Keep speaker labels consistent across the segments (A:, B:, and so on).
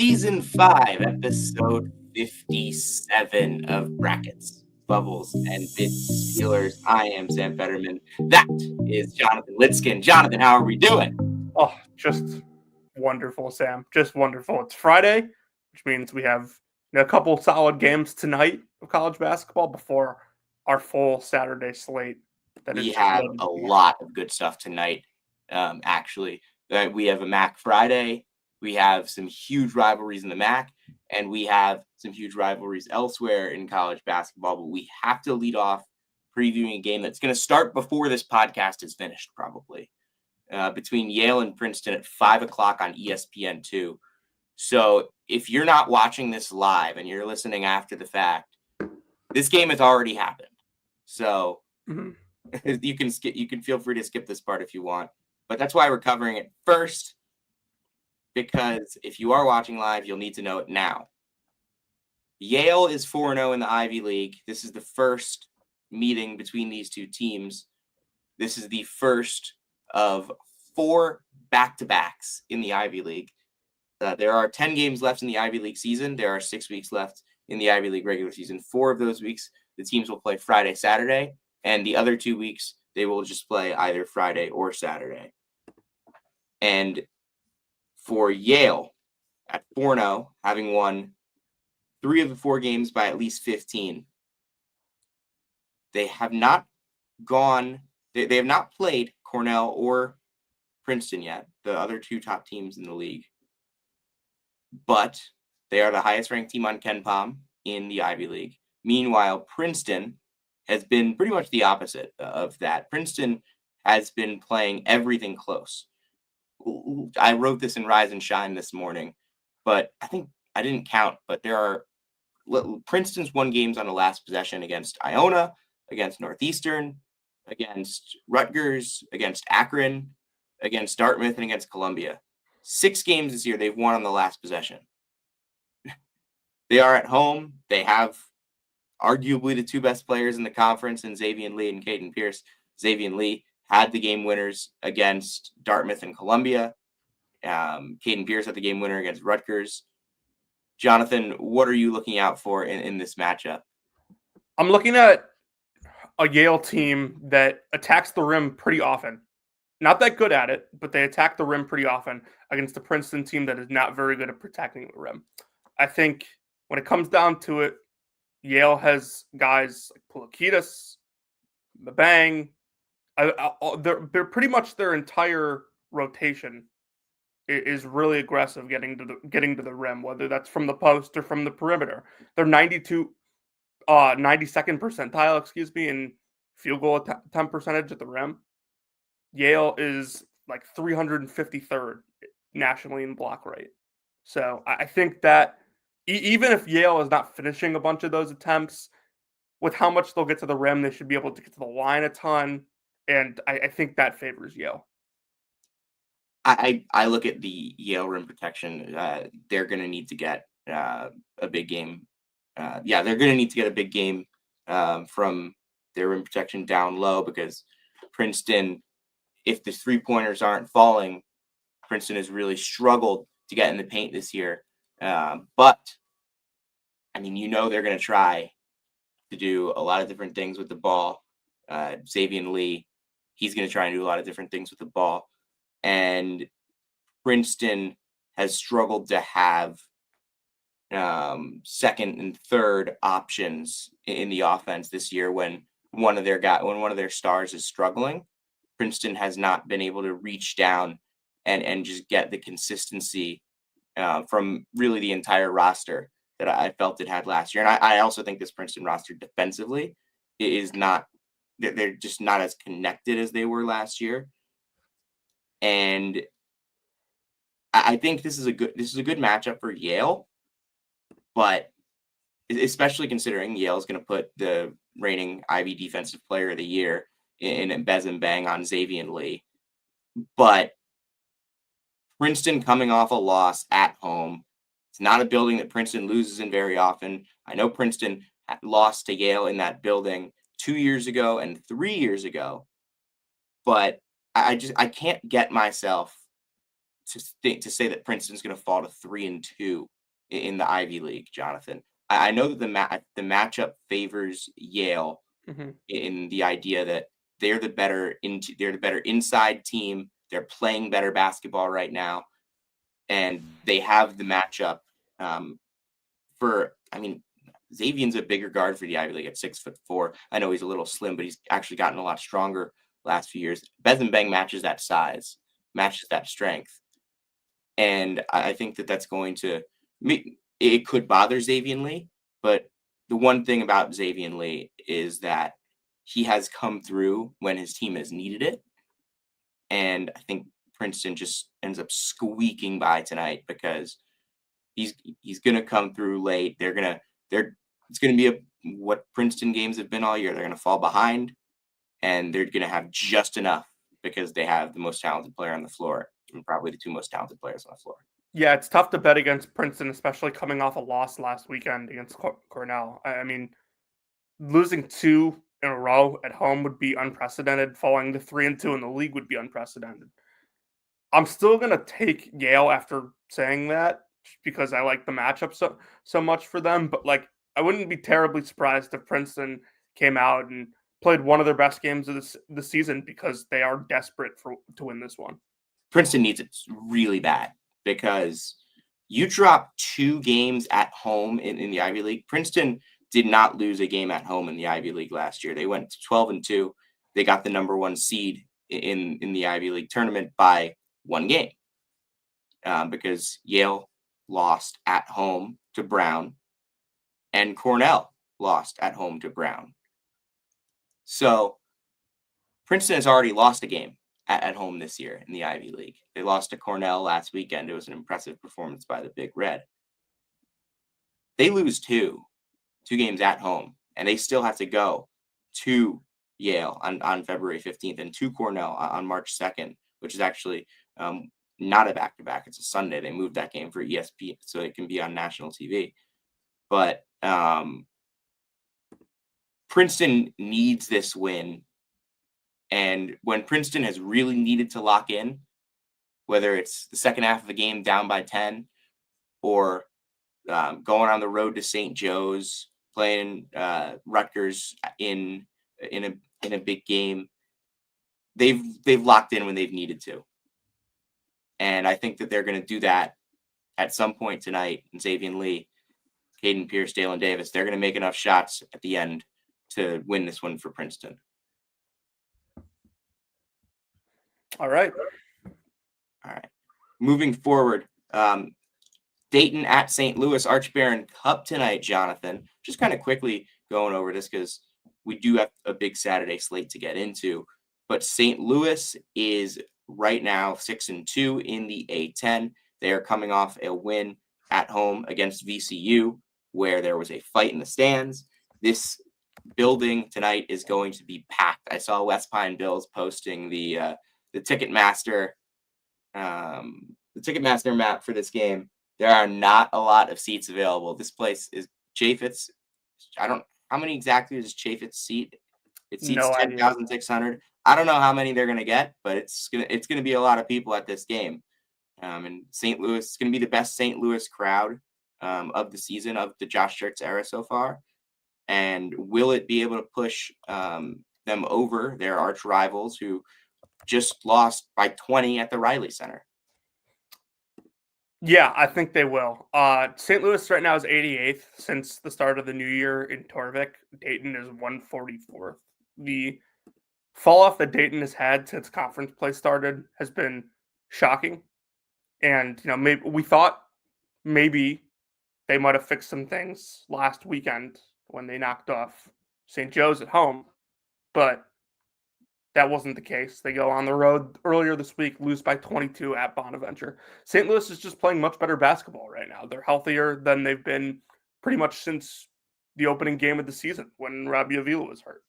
A: Season 5, Episode 57 of Brackets, Bubbles, and Bit Stealers. I am Sam Fetterman. That is Jonathan Litskin. Jonathan, how are we doing?
B: Oh, just wonderful, Sam. Just wonderful. It's Friday, which means we have a couple solid games tonight of college basketball before our full Saturday slate.
A: We have a lot of good stuff tonight, actually. We have a MAC Friday. We have some huge rivalries in the MAC, and we have some huge rivalries elsewhere in college basketball. But we have to lead off previewing a game that's going to start before this podcast is finished, probably, between Yale and Princeton at 5 o'clock on ESPN2. So if you're not watching this live and you're listening after the fact, this game has already happened. So you can feel free to skip this part if you want. But that's why we're covering it first, because if you are watching live, you'll need to know it now. Yale is 4-0 in the Ivy League. This is the first meeting between these two teams. This is the first of 4 back-to-backs in the Ivy League. There are 10 games left in the Ivy League season. There are 6 weeks left in the Ivy League regular season. 4 of those weeks, the teams will play Friday, Saturday, and the other 2 weeks, they will just play either Friday or Saturday. And for Yale, at 4-0, having won 3 of the 4 games by at least 15, they have not they have not played Cornell or Princeton yet, the other 2 top teams in the league. But they are the highest ranked team on KenPom in the Ivy League. Meanwhile, Princeton has been pretty much the opposite of that. Princeton has been playing everything close. I wrote this in Rise and Shine this morning, but I think I didn't count, but Princeton's won games on the last possession against Iona, against Northeastern, against Rutgers, against Akron, against Dartmouth, and against Columbia. 6 games this year they've won on the last possession. They are at home. They have arguably the 2 best players in the conference in Xavier Lee and Caden Pierce. Xavier Lee had the game winners against Dartmouth and Columbia. Caden Pierce had the game winner against Rutgers. Jonathan, what are you looking out for in this matchup?
B: I'm looking at a Yale team that attacks the rim pretty often. Not that good at it, but they attack the rim pretty often against the Princeton team that is not very good at protecting the rim. I think when it comes down to it, Yale has guys like Pulakitas, Mabang. They're pretty much their entire rotation is really aggressive getting to the rim, whether that's from the post or from the perimeter. They're 92nd percentile, in field goal attempt percentage at the rim. Yale is like 353rd nationally in block rate. So I think that even if Yale is not finishing a bunch of those attempts, with how much they'll get to the rim, they should be able to get to the line a ton. And I think that favors Yale.
A: I look at the Yale rim protection. They're going to need to get a big game. They're going to need to get a big game from their rim protection down low, because Princeton, if the 3-pointers aren't falling, Princeton has really struggled to get in the paint this year. But, I mean, they're going to try to do a lot of different things with the ball. Xavier Lee, he's going to try and do a lot of different things with the ball. And Princeton has struggled to have second and third options in the offense this year. When one of their stars is struggling, Princeton has not been able to reach down and just get the consistency from really the entire roster that I felt it had last year. And I also think this Princeton roster defensively is not, they're just not as connected as they were last year. And I think this is a good matchup for Yale, but especially considering Yale is going to put the reigning Ivy Defensive Player of the Year in Bez and Bang on Xavier Lee. But Princeton coming off a loss at home, it's not a building that Princeton loses in very often. I know Princeton lost to Yale in that building 2 years ago and 3 years ago, but I can't get myself to say that Princeton's going to fall to 3-2 in the Ivy League, Jonathan. I know that the matchup favors Yale
B: Mm-hmm.
A: in the idea that they're the better inside team. They're playing better basketball right now, and they have the matchup I mean, Xavier's a bigger guard for the Ivy League at 6'4". I know he's a little slim, but he's actually gotten a lot stronger last few years. Bezenbeng matches that size, matches that strength, and I think that that's going to it could bother Xavier Lee, but the one thing about Xavier Lee is that he has come through when his team has needed it, and I think Princeton just ends up squeaking by tonight because he's gonna come through late. It's gonna be what Princeton games have been all year. They're gonna fall behind, and they're gonna have just enough because they have the most talented player on the floor and probably the two most talented players on the floor.
B: Yeah, it's tough to bet against Princeton, especially coming off a loss last weekend against Cornell. I mean, losing 2 in a row at home would be unprecedented. Falling to 3-2 in the league would be unprecedented. I'm still gonna take Yale after saying that, just because I like the matchup so much for them. But like, I wouldn't be terribly surprised if Princeton came out and played one of their best games of the season because they are desperate to win this one.
A: Princeton needs it really bad because you drop 2 games at home in the Ivy League. Princeton did not lose a game at home in the Ivy League last year. They went 12-2. They got the number 1 seed in the Ivy League tournament by 1 game because Yale lost at home to Brown and Cornell lost at home to Brown. So Princeton has already lost a game at home this year in the Ivy League. They lost to Cornell last weekend. It was an impressive performance by the Big Red. They lose 2 games at home, and they still have to go to Yale on February 15th and to Cornell on March 2nd, which is actually not a back-to-back. It's a Sunday. They moved that game for ESPN so it can be on national TV. But Princeton needs this win. And when Princeton has really needed to lock in, whether it's the second half of the game down by 10 or going on the road to St. Joe's, playing Rutgers in a big game, they've locked in when they've needed to. And I think that they're going to do that at some point tonight. And Xavier Lee, Caden Pierce, Dalen Davis, they're going to make enough shots at the end to win this one for Princeton.
B: All right.
A: Moving forward, Dayton at St. Louis Arch Baron Cup tonight, Jonathan. Just kind of quickly going over this because we do have a big Saturday slate to get into. But St. Louis is right now 6-2 in the A10. They are coming off a win at home against VCU, where there was a fight in the stands. This building tonight is going to be packed. I saw West Pine Bills posting the Ticketmaster map for this game. There are not a lot of seats available. This place is Chaffetz. How many exactly does Chaffetz seat? It seats 10,600. I don't know how many they're gonna get, but it's gonna be a lot of people at this game. And St. Louis is gonna be the best St. Louis crowd of the season, of the Josh Schertz era so far. And will it be able to push them over their arch rivals who just lost by 20 at the Riley Center?
B: Yeah, I think they will. St. Louis right now is 88th since the start of the new year in Torvik. Dayton is 144th. The fall off that Dayton has had since conference play started has been shocking. And maybe we thought maybe they might have fixed some things last weekend when they knocked off St. Joe's at home, but that wasn't the case. They go on the road earlier this week, lose by 22 at Bonaventure. St. Louis is just playing much better basketball right now. They're healthier than they've been pretty much since the opening game of the season when Robbie Avila was hurt.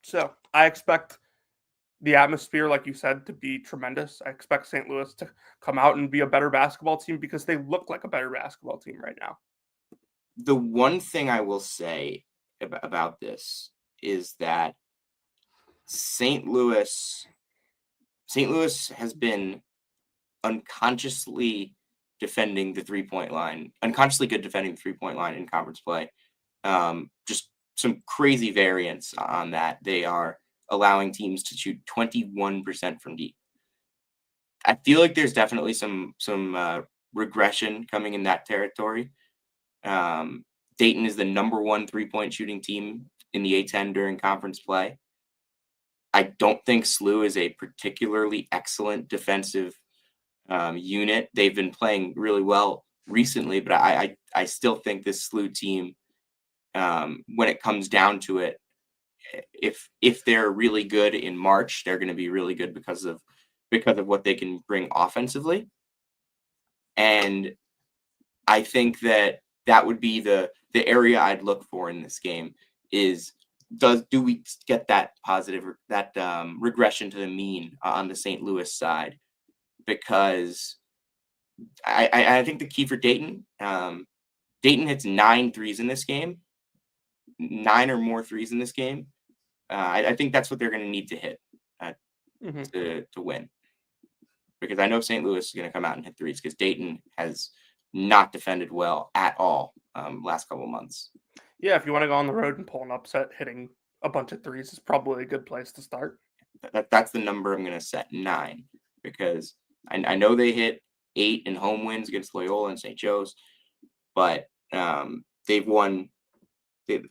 B: So I expect the atmosphere, like you said, to be tremendous. I expect St. Louis to come out and be a better basketball team because they look like a better basketball team right now.
A: The one thing I will say about this is that St. Louis has been unconsciously defending the 3-point line, unconsciously good defending the 3-point line in conference play. Just some crazy variance on that. They are allowing teams to shoot 21% from deep. I feel like there's definitely some regression coming in that territory. Dayton is the number 1 3-point shooting team in the A10 during conference play. I don't think SLU is a particularly excellent defensive unit. They've been playing really well recently, but I still think this SLU team, when it comes down to it, if they're really good in March, they're going to be really good because of what they can bring offensively. And I think that would be the area I'd look for in this game is do we get that positive regression to the mean on the St. Louis side? Because I think the key for Dayton, Dayton hits 9 threes in this game, 9 or more threes in this game. I think that's what they're going to need to hit to win. Because I know St. Louis is going to come out and hit threes because Dayton has not defended well at all last couple of months.
B: Yeah, if you want to go on the road and pull an upset, hitting a bunch of threes is probably a good place to start.
A: That's the number I'm going to set, 9, because I know they hit 8 in home wins against Loyola and St. Joe's, but they've won.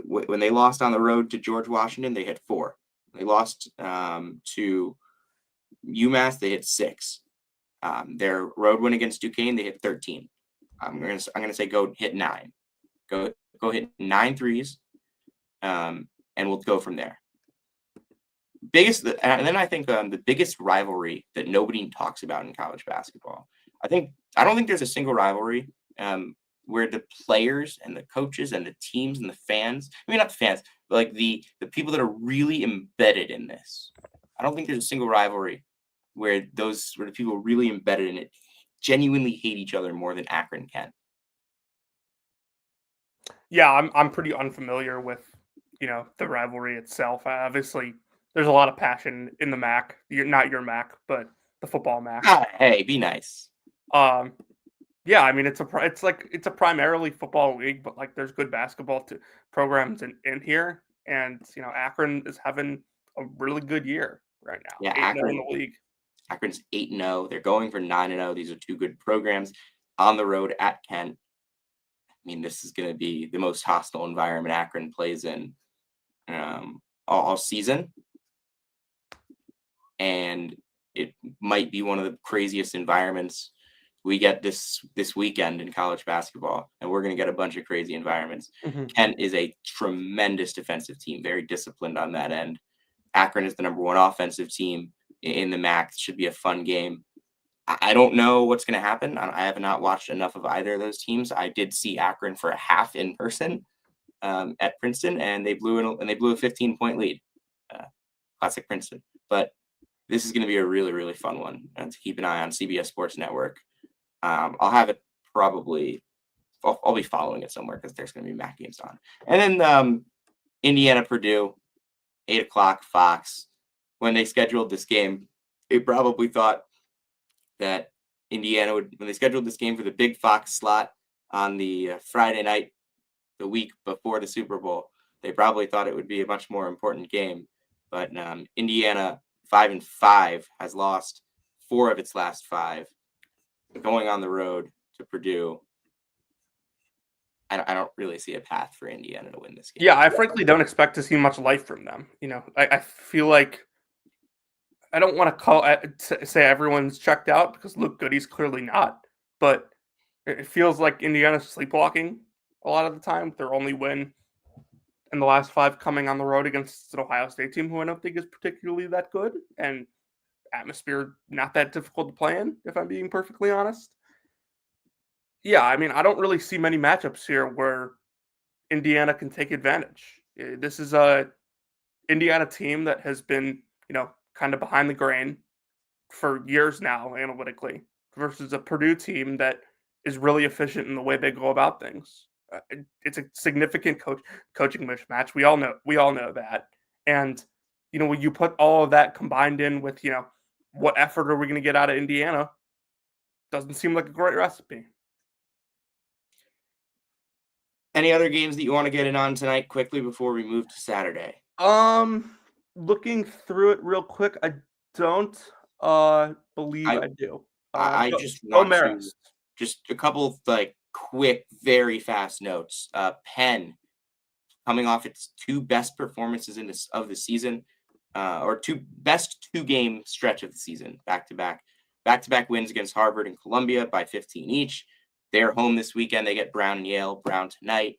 A: When they lost on the road to George Washington, they hit 4. They lost to UMass, they hit 6. Their road win against Duquesne, they hit 13. I'm gonna say go hit 9. Go hit 9 threes, and we'll go from there. And then I think the biggest rivalry that nobody talks about in college basketball. I don't think there's a single rivalry where the players and the coaches and the teams and the fans, I mean not the fans, but like the people that are really embedded in this. I don't think there's a single rivalry where the people really embedded in it genuinely hate each other more than Akron can.
B: Yeah, I'm pretty unfamiliar with, the rivalry itself. Obviously, there's a lot of passion in the MAC. Not your MAC, but the football MAC.
A: Hey, be nice.
B: Yeah, I mean it's a primarily football league, but like there's good basketball programs in here, and Akron is having a really good year right now.
A: Yeah,
B: 8-0 in the league.
A: Akron's 8-0. They're going for 9-0. These are 2 good programs on the road at Kent. I mean, this is going to be the most hostile environment Akron plays in all season, and it might be one of the craziest environments we get this weekend in college basketball, and we're going to get a bunch of crazy environments. Kent is a tremendous defensive team, very disciplined on that end. Akron is the number 1 offensive team in the MAC. It should be a fun game. I don't know what's going to happen. I have not watched enough of either of those teams. I did see Akron for a half in person at Princeton, and they blew a 15-point lead. Classic Princeton. But this is going to be a really, really fun one to keep an eye on CBS Sports Network. I'll have it probably. I'll be following it somewhere because there's going to be MAC games on. And then Indiana Purdue, 8:00 Fox. When they scheduled this game, they probably thought that Indiana would, when they scheduled this game for the big Fox slot on the Friday night, the week before the Super Bowl, they probably thought it would be a much more important game. But Indiana, 5-5, has lost 4 of its last 5, going on the road to Purdue. I don't really see a path for Indiana to win this game.
B: Yeah, I frankly don't expect to see much life from them. I feel like I don't want to say everyone's checked out because Luke Goody's clearly not, but it feels like Indiana's sleepwalking a lot of the time. Their only win in the last 5 coming on the road against an Ohio State team who I don't think is particularly that good, and atmosphere not that difficult to play in, if I'm being perfectly honest. Yeah, I mean, I don't really see many matchups here where Indiana can take advantage. This is a Indiana team that has been, kind of behind the grain for years now analytically, versus a Purdue team that is really efficient in the way they go about things. It's a significant coaching mismatch. We all know that. And, when you put all of that combined in with, what effort are we going to get out of Indiana? doesn't seem like a great recipe.
A: Any other games that you want to get in on tonight quickly before we move to Saturday?
B: Looking through it real quick, I don't believe
A: I
B: I do.
A: I
B: Go,
A: just
B: go
A: want to
B: Marist.
A: just a couple of like quick, very fast notes. Penn coming off its two best performances of the season, or two game stretch of the season, back to back wins against Harvard and Columbia by 15 each. They're home this weekend. They get Brown and Yale. Brown tonight.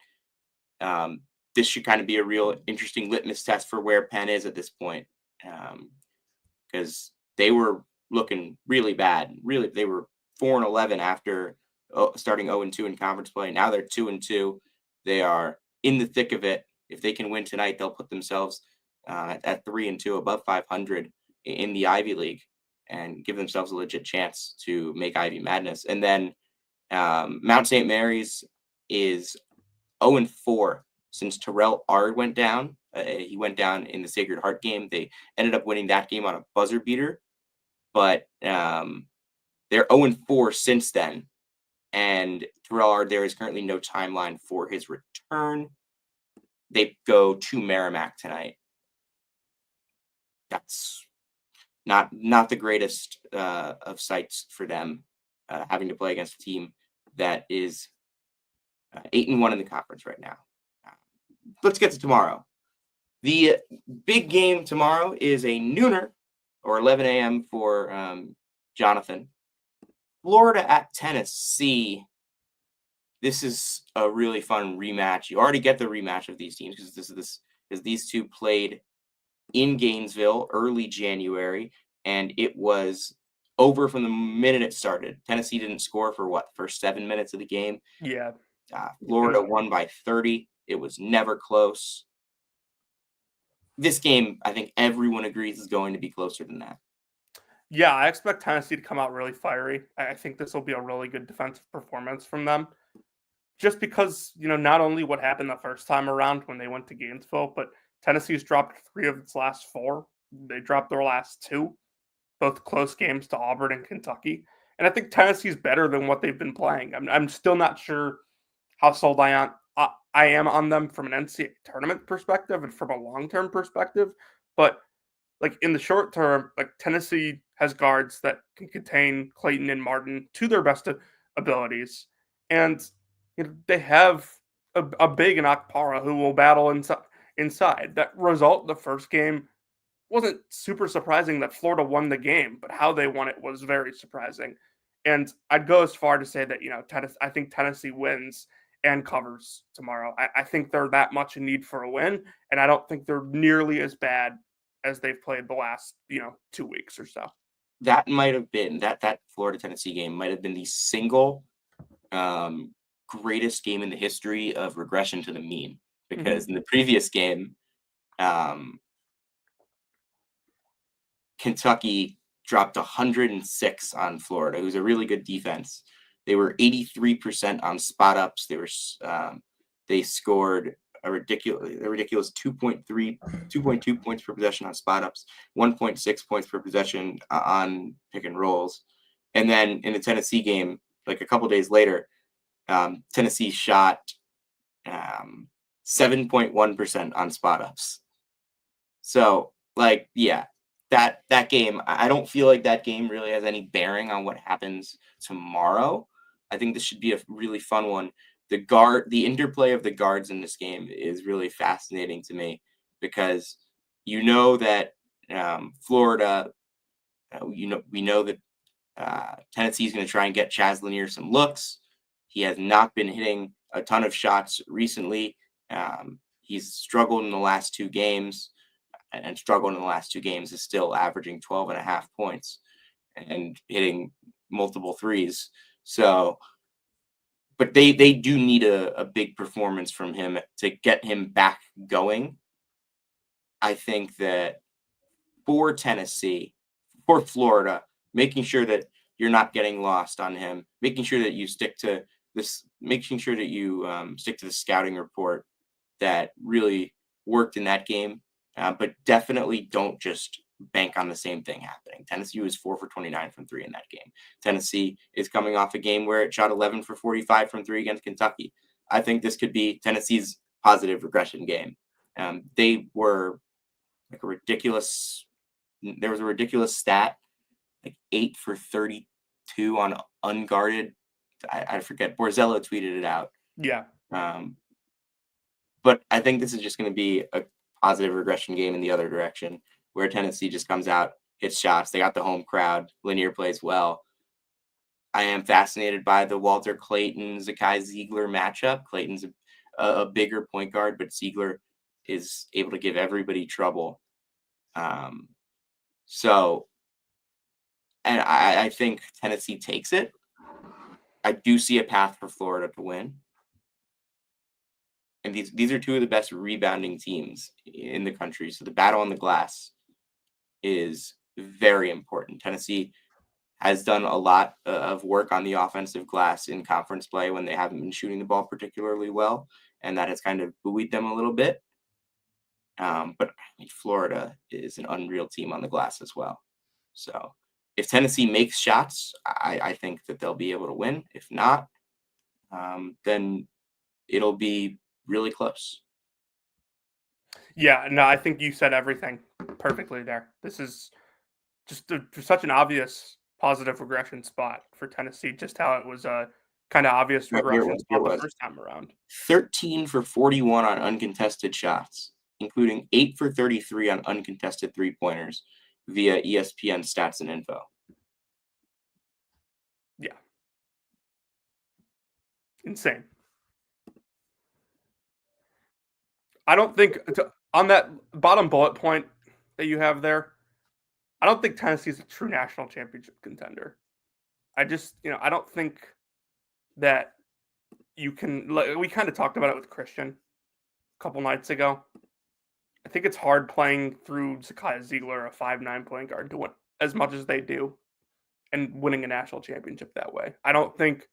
A: This should kind of be a real interesting litmus test for where Penn is at this point, because they were looking really bad. Really, they were 4-11 after starting 0-2 in conference play. Now they're 2-2. They are in the thick of it. If they can win tonight, they'll put themselves at 3-2, above 500 in the Ivy League, and give themselves a legit chance to make Ivy Madness. And then Mount St. Mary's is 0-4 since Terrell Ard went down. He went down in the Sacred Heart game. They ended up winning that game on a buzzer beater, but they're 0-4 since then. And Terrell Ard, there is currently no timeline for his return. They go to Merrimack tonight. That's not the greatest of sights for them, having to play against a team that is 8-1 in the conference right now. Let's get to tomorrow. The big game tomorrow is a nooner, or 11 a.m. for Jonathan. Florida at Tennessee. This is a really fun rematch. You already get the rematch of these teams because these two played in Gainesville early January, and it was over from the minute it started. Tennessee didn't score for the first 7 minutes of the game.
B: Yeah.
A: Florida won by 30. It was never close. This game, I think everyone agrees, is going to be closer than that.
B: Yeah, I expect Tennessee to come out really fiery. I think this will be a really good defensive performance from them. Just because, not only what happened the first time around when they went to Gainesville, but Tennessee's dropped 3 of its last 4. They dropped their last 2, both close games to Auburn and Kentucky. And I think Tennessee's better than what they've been playing. I'm still not sure how sold I am on them from an NCAA tournament perspective and from a long-term perspective. But like in the short term, like Tennessee has guards that can contain Clayton and Martin to their best abilities. And they have a big in Akpara who will battle inside. That result, the first game, wasn't super surprising that Florida won the game, but how they won it was very surprising. And I'd go as far to say that, I think Tennessee wins and covers tomorrow. I think they're that much in need for a win, and I don't think they're nearly as bad as they've played the last, 2 weeks or so.
A: That might have been that Florida Tennessee game might have been the single greatest game in the history of regression to the mean, because in the previous game, Kentucky dropped 106 on Florida, who's a really good defense. They were 83% on spot ups. They scored a ridiculous 2.2 points per possession on spot ups, 1.6 points per possession on pick and rolls. And then in the Tennessee game, like a couple days later, Tennessee shot 7.1% on spot ups. So, that game, I don't feel like that game really has any bearing on what happens tomorrow. I think this should be a really fun one. The interplay of the guards in this game is really fascinating to me, because that Florida, we know that Tennessee is going to try and get Chaz Lanier some looks. He has not been hitting a ton of shots recently. He's struggled in the last 2 games, and struggled in the last 2 games is still averaging 12.5 points and hitting multiple threes. So, but they do need a big performance from him to get him back going. I think that for Tennessee, for Florida, making sure that you're not getting lost on him, making sure that you stick to this, making sure that you stick to the scouting report that really worked in that game, but definitely don't just bank on the same thing happening. Tennessee was 4 for 29 from 3 in that game. Tennessee is coming off a game where it shot 11 for 45 from 3 against Kentucky. I think this could be Tennessee's positive regression game. They were like there was a ridiculous stat, like 8 for 32 on unguarded. I forget. Borzello tweeted it out.
B: Yeah.
A: But I think this is just going to be a positive regression game in the other direction, where Tennessee just comes out, hits shots. They got the home crowd. Lanier plays well. I am fascinated by the Walter Clayton-Zakai Ziegler matchup. Clayton's a bigger point guard, but Ziegler is able to give everybody trouble. And I think Tennessee takes it. I do see a path for Florida to win. And these are two of the best rebounding teams in the country. So the battle on the glass is very important. Tennessee has done a lot of work on the offensive glass in conference play when they haven't been shooting the ball particularly well. And that has kind of buoyed them a little bit. But Florida is an unreal team on the glass as well. So if Tennessee makes shots, I think that they'll be able to win. If not, then it'll be really close.
B: Yeah, no, I think you said everything perfectly there. This is just such an obvious positive regression spot for Tennessee, just how it was a kind of obvious regression spot the first time around.
A: 13 for 41 on uncontested shots, including 8 for 33 on uncontested three-pointers via ESPN Stats and Info.
B: Yeah. Insane. I don't think, on that bottom bullet point that you have there, I don't think Tennessee's a true national championship contender. I just, I don't think that you can, we kind of talked about it with Christian a couple nights ago. I think it's hard playing through Zakai Ziegler, a 5'9" point guard, to win as much as they do and winning a national championship that way. I don't think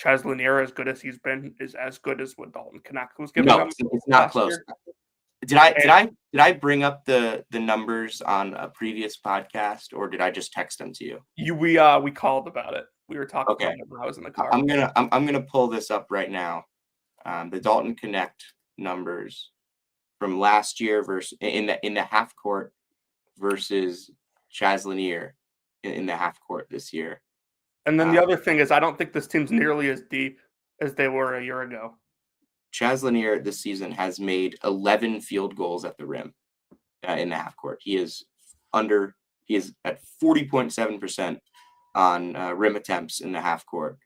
B: Chaz Lanier, as good as he's been, is as good as what Dalton Knecht was giving them.
A: It's not close. Year. Did I bring up the numbers on a previous podcast, or did I just text them to you?
B: We called about it. We were talking about it when I was in the car.
A: I'm gonna pull this up right now. The Dalton Knecht numbers from last year versus in the half court versus Chaz Lanier in the half court this year.
B: And then the other thing is, I don't think this team's nearly as deep as they were a year ago.
A: Chaz Lanier this season has made 11 field goals at the rim in the half court. He is at 40.7% on rim attempts in the half court.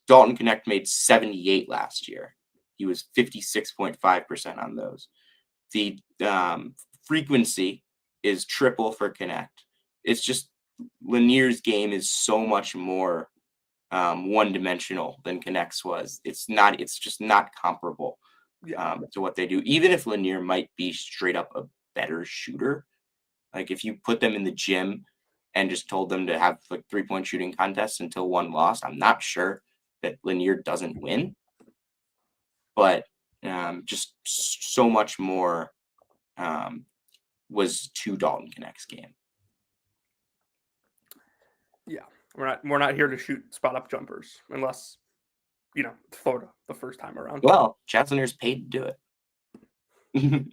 A: Dalton Knecht made 78 last year. He was 56.5% on those. The frequency is triple for Knecht. It's just Lanier's game is so much more one-dimensional than Knecht's was. It's just not comparable to what they do. Even if Lanier might be straight up a better shooter, like if you put them in the gym and just told them to have like 3-point shooting contests until one lost, I'm not sure that Lanier doesn't win. But just so much more was to Dalton Knecht's game.
B: Yeah, we're not here to shoot spot up jumpers unless Florida the first time around.
A: Well, Chaz Lanier's paid to do it.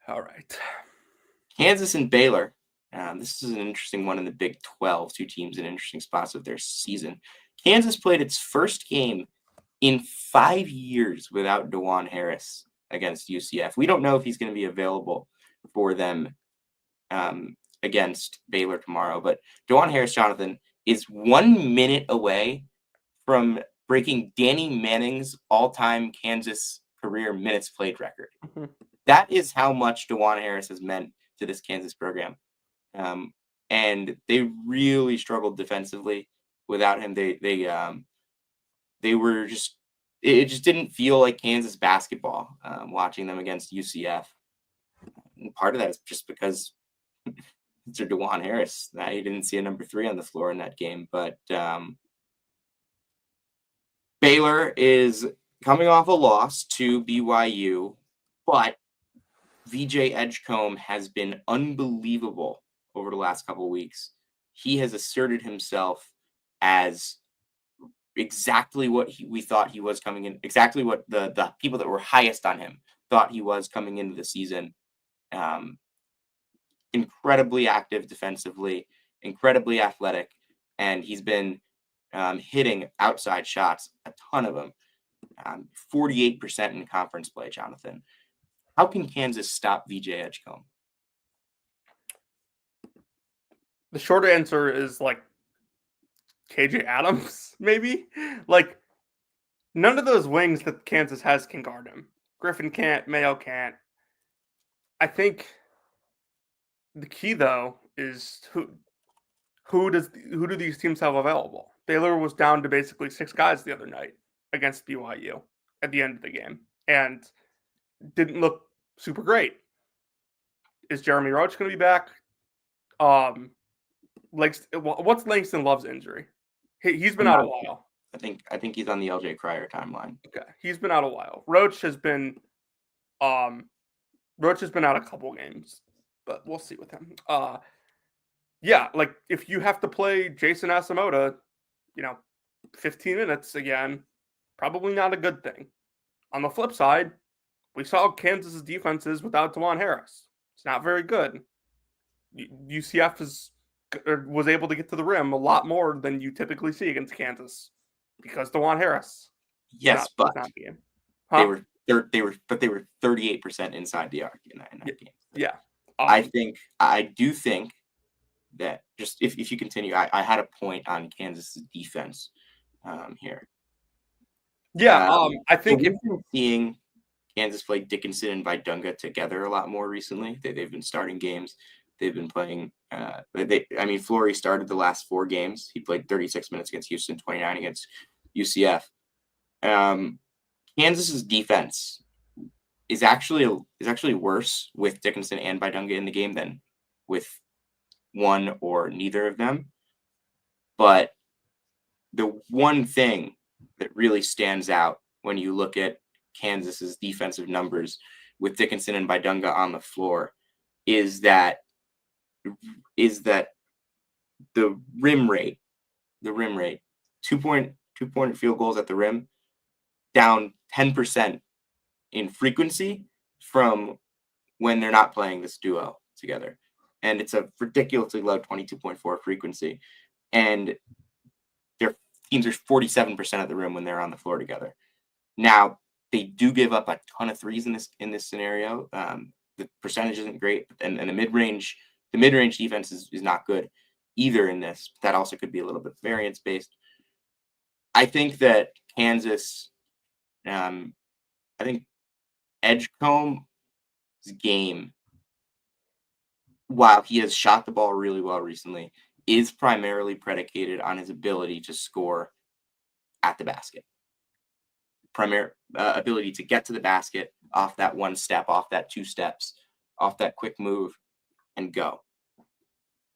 B: All right,
A: Kansas and Baylor. This is an interesting one in the Big 12. Two teams in interesting spots of their season. Kansas played its first game in 5 years without DeJuan Harris against UCF. We don't know if he's going to be available for them against Baylor tomorrow, but DeJuan Harris, Jonathan, is 1 minute away from breaking Danny Manning's all-time Kansas career minutes played record. Mm-hmm. That is how much DeJuan Harris has meant to this Kansas program. And they really struggled defensively without him. They were just, it just didn't feel like Kansas basketball watching them against UCF. And part of that is just because it's DeJuan Harris. You didn't see a number 3 on the floor in that game. But Baylor is coming off a loss to BYU, but VJ Edgecombe has been unbelievable over the last couple of weeks. He has asserted himself as exactly what we thought he was coming in, exactly what the people that were highest on him thought he was coming into the season. Um, Incredibly active defensively, incredibly athletic, and he's been hitting outside shots, a ton of them. 48% in conference play, Jonathan. How can Kansas stop VJ Edgecombe?
B: The short answer is like KJ Adams, maybe. Like none of those wings that Kansas has can guard him. Griffin can't, Mayo can't. I think the key though is who do these teams have available? Baylor was down to basically 6 guys the other night against BYU at the end of the game and didn't look super great. Is Jeremy Roach going to be back? What's Langston Love's injury? He's been out a while.
A: I think he's on the LJ Cryer timeline.
B: Okay, he's been out a while. Roach has been out a couple games, but we'll see with him. Yeah, like if you have to play Jason Asamoah, 15 minutes again, probably not a good thing. On the flip side, we saw Kansas's defenses without DeJuan Harris. It's not very good. UCF was able to get to the rim a lot more than you typically see against Kansas because DeJuan Harris.
A: Yes, but
B: huh?
A: they were 38% inside the arc in that game.
B: Yeah,
A: I do think that just if you continue, I had a point on Kansas' defense here.
B: Yeah, I think
A: we've been seeing Kansas play Dickinson and Vidunga together a lot more recently. They've been starting games. They've been playing. Flory started the last 4 games. He played 36 minutes against Houston, 29 against UCF. Kansas's defense is actually worse with Dickinson and Vidunga in the game than with one or neither of them. But the one thing that really stands out when you look at Kansas's defensive numbers with Dickinson and Vidunga on the floor is that the rim rate, 2-point field goals at the rim, down 10% in frequency from when they're not playing this duo together. And it's a ridiculously low 22.4 frequency. And their teams are 47% at the rim when they're on the floor together. Now, they do give up a ton of threes in this scenario. The percentage isn't great, and the mid-range defense is not good either in this. That also could be a little bit variance based. I think that Kansas, I think Edgecombe's game, while he has shot the ball really well recently, is primarily predicated on his ability to score at the basket. Ability to get to the basket off that one step, off that 2 steps, off that quick move, and go.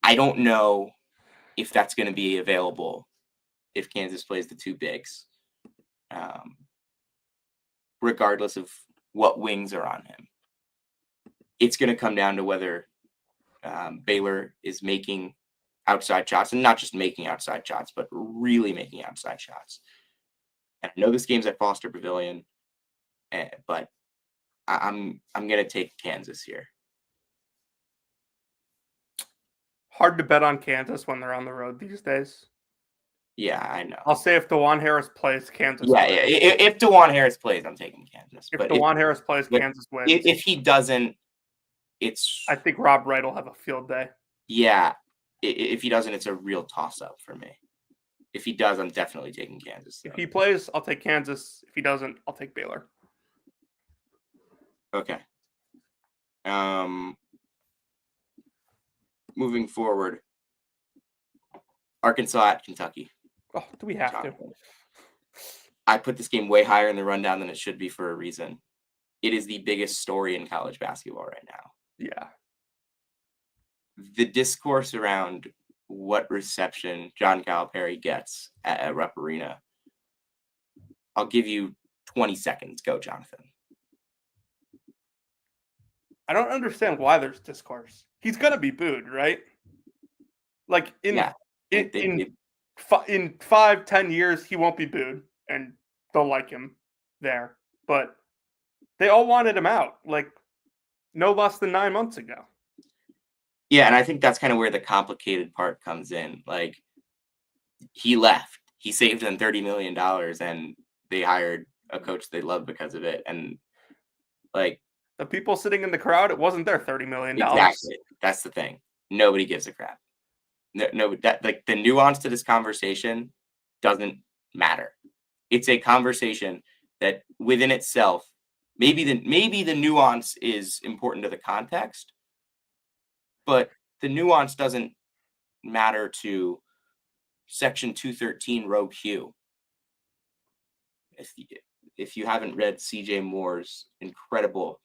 A: I don't know if that's going to be available if Kansas plays the 2 bigs, regardless of what wings are on him. It's going to come down to whether Baylor is making outside shots, and not just making outside shots, but really making outside shots. And I know this game's at Foster Pavilion, but I'm going to take Kansas here.
B: Hard to bet on Kansas when they're on the road these days.
A: Yeah, I know.
B: I'll say if DeJuan Harris plays, Kansas
A: wins. If DeJuan Harris plays, I'm taking Kansas.
B: If DeJuan Harris plays, Kansas wins.
A: If he doesn't,
B: I think Rob Wright will have a field day.
A: Yeah. If he doesn't, it's a real toss-up for me. If he does, I'm definitely taking Kansas.
B: If he plays, I'll take Kansas. If he doesn't, I'll take Baylor.
A: Okay. Moving forward, Arkansas at Kentucky.
B: Oh, do we have to?
A: I put this game way higher in the rundown than it should be for a reason. It is the biggest story in college basketball right now.
B: Yeah.
A: The discourse around what reception John Calipari gets at Rupp Arena. I'll give you 20 seconds. Go, Jonathan.
B: I don't understand why there's discourse. He's gonna be booed, right? Like
A: Yeah.
B: in in, in 5-10 years, he won't be booed, and they'll like him there. But they all wanted him out, like no less than 9 months ago.
A: Yeah, and I think that's kind of where the complicated part comes in. Like, he left. He saved them $30 million, and they hired a coach they love because of it. And like,
B: The people sitting in the crowd, it wasn't their $30 million.
A: exactly, that's the thing. Nobody gives a crap. No, that like the nuance to this conversation doesn't matter. It's a conversation that within itself, maybe the nuance is important to the context, but the nuance doesn't matter to Section 213 row Q. If you haven't read CJ Moore's incredible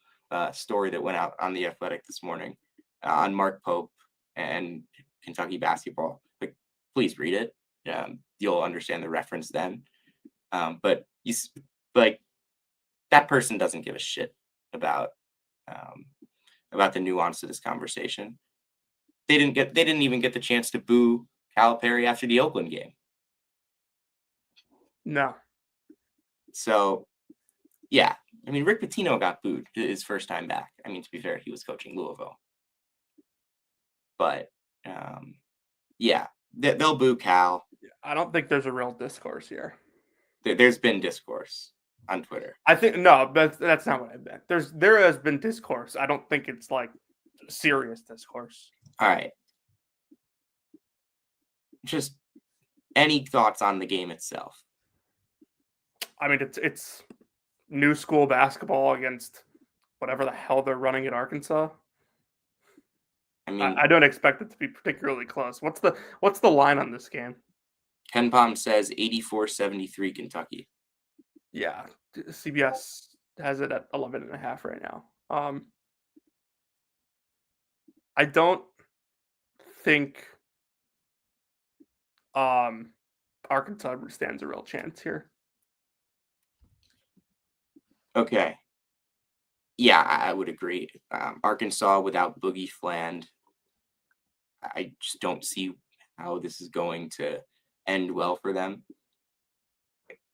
A: story that went out on The Athletic this morning on Mark Pope and Kentucky basketball, like, please read it. You'll understand the reference then. But like, that person doesn't give a shit about the nuance of this conversation. They didn't even get the chance to boo Calipari after the Oakland game.
B: No.
A: So, yeah. I mean, Rick Pitino got booed his first time back. I mean, to be fair, he was coaching Louisville. But, yeah, they'll boo Cal.
B: I don't think there's a real discourse here.
A: There's been discourse on Twitter.
B: I think no, that's not what I meant. There has been discourse. I don't think it's like serious discourse.
A: All right. Just any thoughts on the game itself?
B: I mean, it's new school basketball against whatever the hell they're running at Arkansas.
A: I mean,
B: I don't expect it to be particularly close. What's the line on this game?
A: Ken Pom says 84-73 Kentucky.
B: Yeah, CBS has it at 11.5 right now. I don't think Arkansas stands a real chance here.
A: Okay. Yeah, I would agree. Arkansas without Boogie Fland, I just don't see how this is going to end well for them.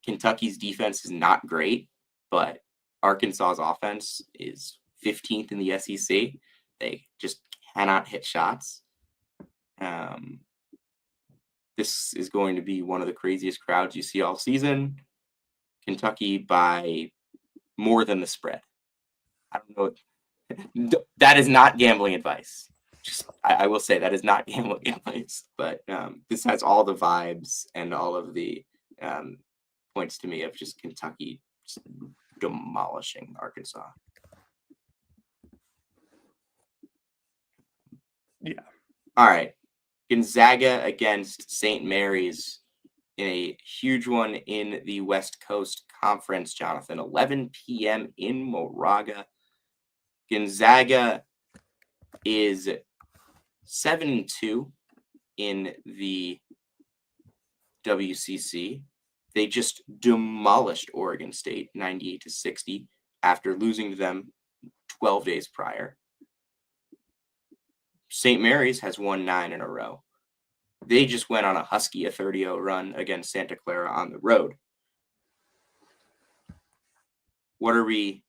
A: Kentucky's defense is not great, but Arkansas's offense is 15th in the SEC. They just cannot hit shots. This is going to be one of the craziest crowds you see all season. Kentucky by more than the spread. I don't know. That is not gambling advice. I will say that is not gambling advice, but this has all the vibes and all of the points to me of just Kentucky just demolishing Arkansas.
B: Yeah.
A: All right. Gonzaga against St. Mary's in a huge one in the West Coast Conference, Jonathan. 11 p.m. in Moraga. Gonzaga is 7-2 in the WCC. They just demolished Oregon State 98-60 after losing to them 12 days prior. St. Mary's has won 9 in a row. They just went on a Husky 30-0 run against Santa Clara on the road. What are we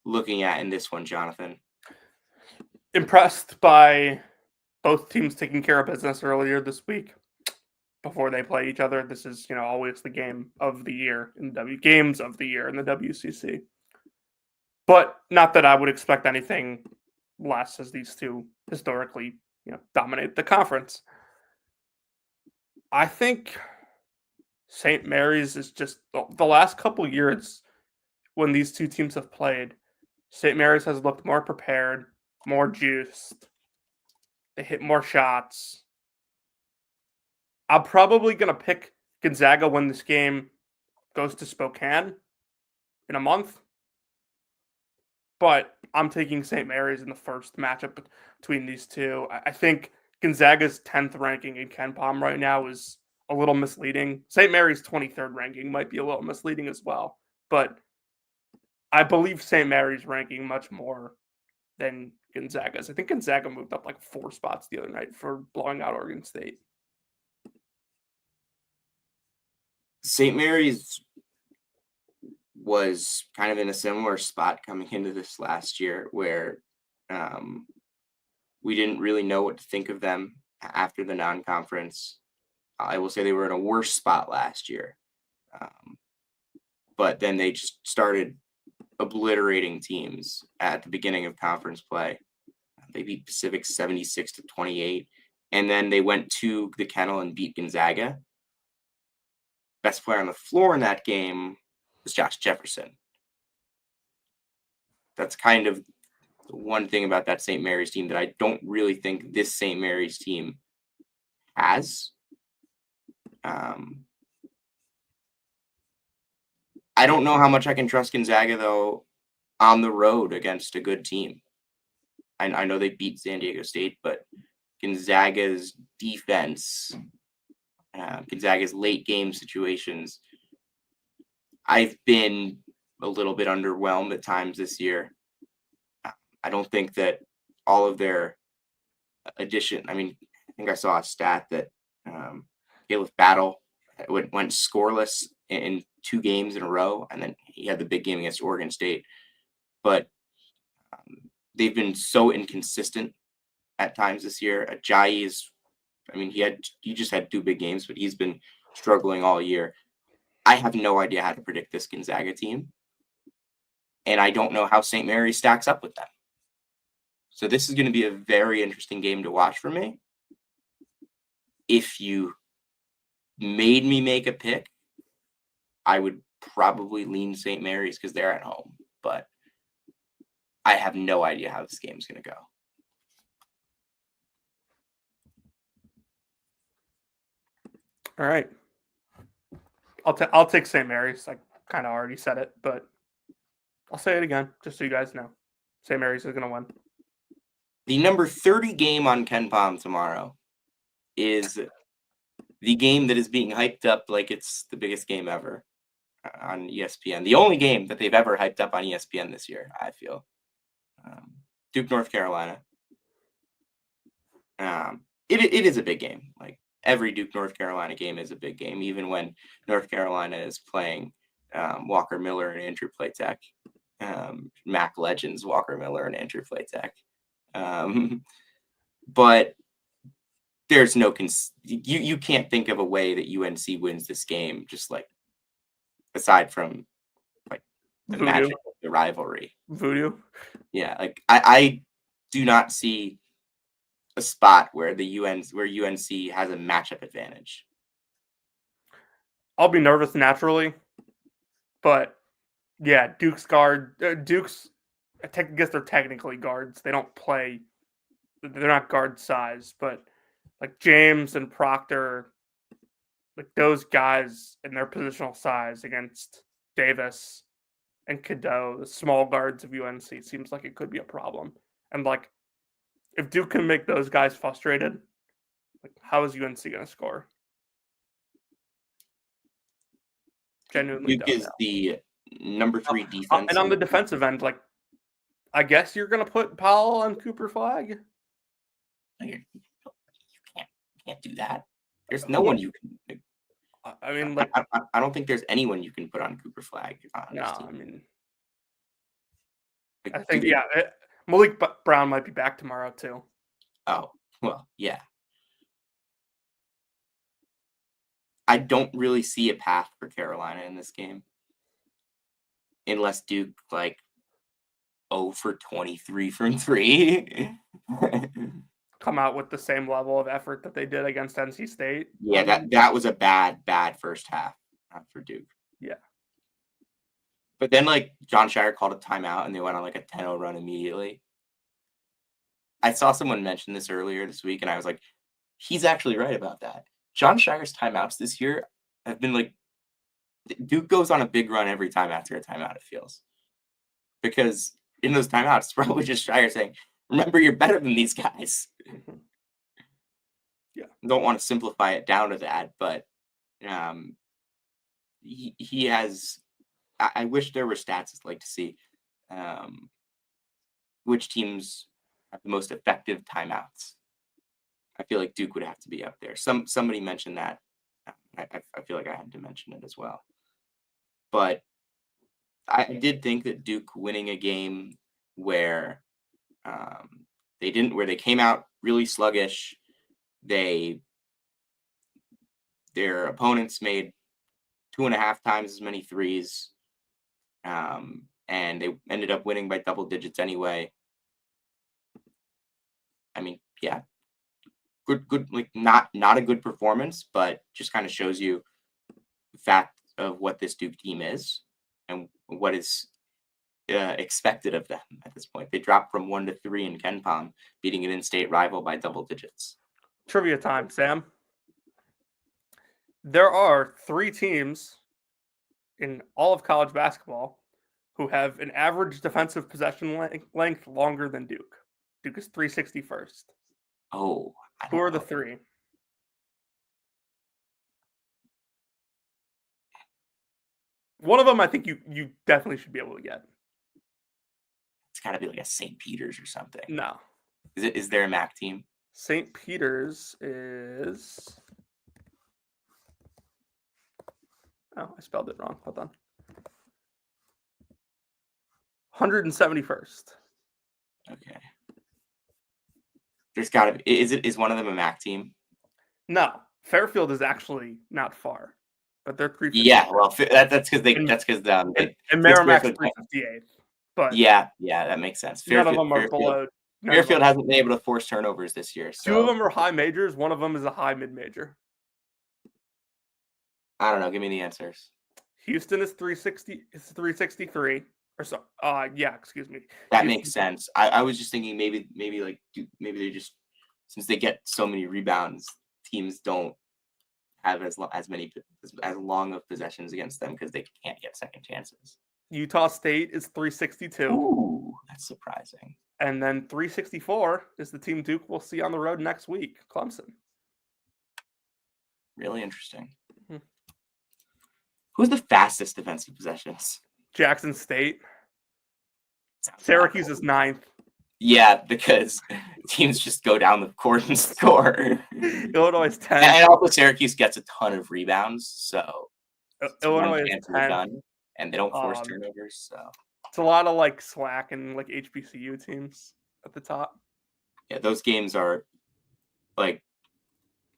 A: looking at in this one, Jonathan?
B: Impressed by both teams taking care of business earlier this week before they play each other. This is, always the game of the year in the games of the year in the WCC. But not that I would expect anything less, as these two historically, dominate the conference. I think St. Mary's is just the last couple years when these two teams have played. St. Mary's has looked more prepared, more juiced. They hit more shots. I'm probably going to pick Gonzaga when this game goes to Spokane in a month. But I'm taking St. Mary's in the first matchup between these two. I think Gonzaga's 10th ranking in Ken Pom right now is a little misleading. St. Mary's 23rd ranking might be a little misleading as well. But I believe St. Mary's ranking much more than Gonzaga's. I think Gonzaga moved up like 4 spots the other night for blowing out Oregon State.
A: St. Mary's was kind of in a similar spot coming into this last year where we didn't really know what to think of them after the non-conference. I will say they were in a worse spot last year. But then they just started obliterating teams at the beginning of conference play. They beat Pacific 76-28. And then they went to the Kennel and beat Gonzaga. Best player on the floor in that game was Josh Jefferson. That's kind of the one thing about that St. Mary's team that I don't really think this St. Mary's team has. I don't know how much I can trust Gonzaga, though, on the road against a good team. I know they beat San Diego State, but Gonzaga's defense, Gonzaga's late game situations, I've been a little bit underwhelmed at times this year. I don't think that all of their addition, I think I saw a stat that Caleb Battle went scoreless in 2 games in a row, and then he had the big game against Oregon State. But they've been so inconsistent at times this year. Ajayi is, he just had 2 big games, but he's been struggling all year. I have no idea how to predict this Gonzaga team, and I don't know how St. Mary's stacks up with them. So this is going to be a very interesting game to watch for me. If you made me make a pick, I would probably lean St. Mary's because they're at home, but I have no idea how this game is going to go.
B: All right. I'll take St. Mary's. I kind of already said it, but I'll say it again just so you guys know. St. Mary's is going to win.
A: The number 30 game on Ken Palm tomorrow is the game that is being hyped up like it's the biggest game ever on ESPN. The only game that they've ever hyped up on ESPN this year, I feel. Duke, North Carolina. It is a big game. Like every Duke, North Carolina game is a big game, even when North Carolina is playing Walker Miller and Andrew Platek. Mac Legends, Walker Miller and Andrew Platek. But there's no you can't think of a way that UNC wins this game, just like aside from like the magic of the rivalry.
B: Voodoo.
A: Yeah, like I do not see a spot where UNC has a matchup advantage.
B: I'll be nervous naturally, but yeah, Duke's I guess they're technically guards. They don't play. They're not guard size, but like James and Proctor, like those guys in their positional size against Davis and Cadeau, the small guards of UNC, it seems like it could be a problem. And like, if Duke can make those guys frustrated, like how is UNC going to score? Genuinely,
A: Duke is the number 3 defense,
B: and on the defensive end, like I guess you're going to put Powell on Cooper Flag.
A: You can't do that. There's no one you can.
B: I mean, like
A: I don't think there's anyone you can put on Cooper Flag.
B: No, I mean, I think Malik Brown might be back tomorrow too.
A: Oh well, yeah. I don't really see a path for Carolina in this game, unless Duke like 0 for 23 from 3.
B: Come out with the same level of effort that they did against NC State.
A: Yeah, that was a bad first half for Duke.
B: Yeah.
A: But then like John Shire called a timeout and they went on like a 10-0 run immediately. I saw someone mention this earlier this week and I was like, he's actually right about that. John Shire's timeouts this year have been like Duke goes on a big run every time after a timeout, it feels. Because in those timeouts, it's probably just Shire saying, remember, you're better than these guys.
B: Yeah.
A: Don't want to simplify it down to that, but he has. I wish there were stats I'd like to see. which teams have the most effective timeouts, I feel like Duke would have to be up there. Somebody mentioned that. I feel like I had to mention it as well. But I did think that Duke winning a game where where they came out really sluggish, their opponents made 2.5 times as many threes, and they ended up winning by double digits anyway. I mean, yeah, good, like not a good performance, but just kind of shows you the fact of what this Duke team is and what is expected of them at this point. They dropped from 1-3 in Ken Palm, beating an in-state rival by double digits.
B: Trivia time, Sam. There are 3 teams in all of college basketball who have an average defensive possession length longer than Duke. Duke is 361st.
A: Oh,
B: who are the 3? One of them, I think you definitely should be able to get.
A: It's got to be like a St. Peter's or something.
B: No.
A: Is there a MAC team?
B: St. Peter's is. Oh, I spelled it wrong. Hold on. 171st.
A: Okay. There's got to be. Is one of them a MAC team?
B: No, Fairfield is actually not far, but they're 358.
A: Yeah, well, that's because
B: and Merrimack's 358. But
A: yeah, that makes sense.
B: None of them are below.
A: Fairfield hasn't been able to force turnovers this year. So.
B: 2 of them are high majors. One of them is a high mid major.
A: I don't know. Give me the answers.
B: Houston is 360. It's 363. Or so. Yeah. Excuse me.
A: That makes sense. I was just thinking maybe they just, since they get so many rebounds, teams don't have as long of possessions against them because they can't get second chances.
B: Utah State is 362.
A: Ooh, that's surprising.
B: And then 364 is the team Duke will see on the road next week, Clemson.
A: Really interesting. Mm-hmm. Who's the fastest defensive possessions?
B: Jackson State. Syracuse is 9th.
A: Yeah, because teams just go down the court and score.
B: Illinois is 10th.
A: And also Syracuse gets a ton of rebounds, so
B: Illinois is 10th.
A: And they don't force turnovers, so
B: it's a lot of like SWAC and like HBCU teams at the top.
A: Yeah, those games are like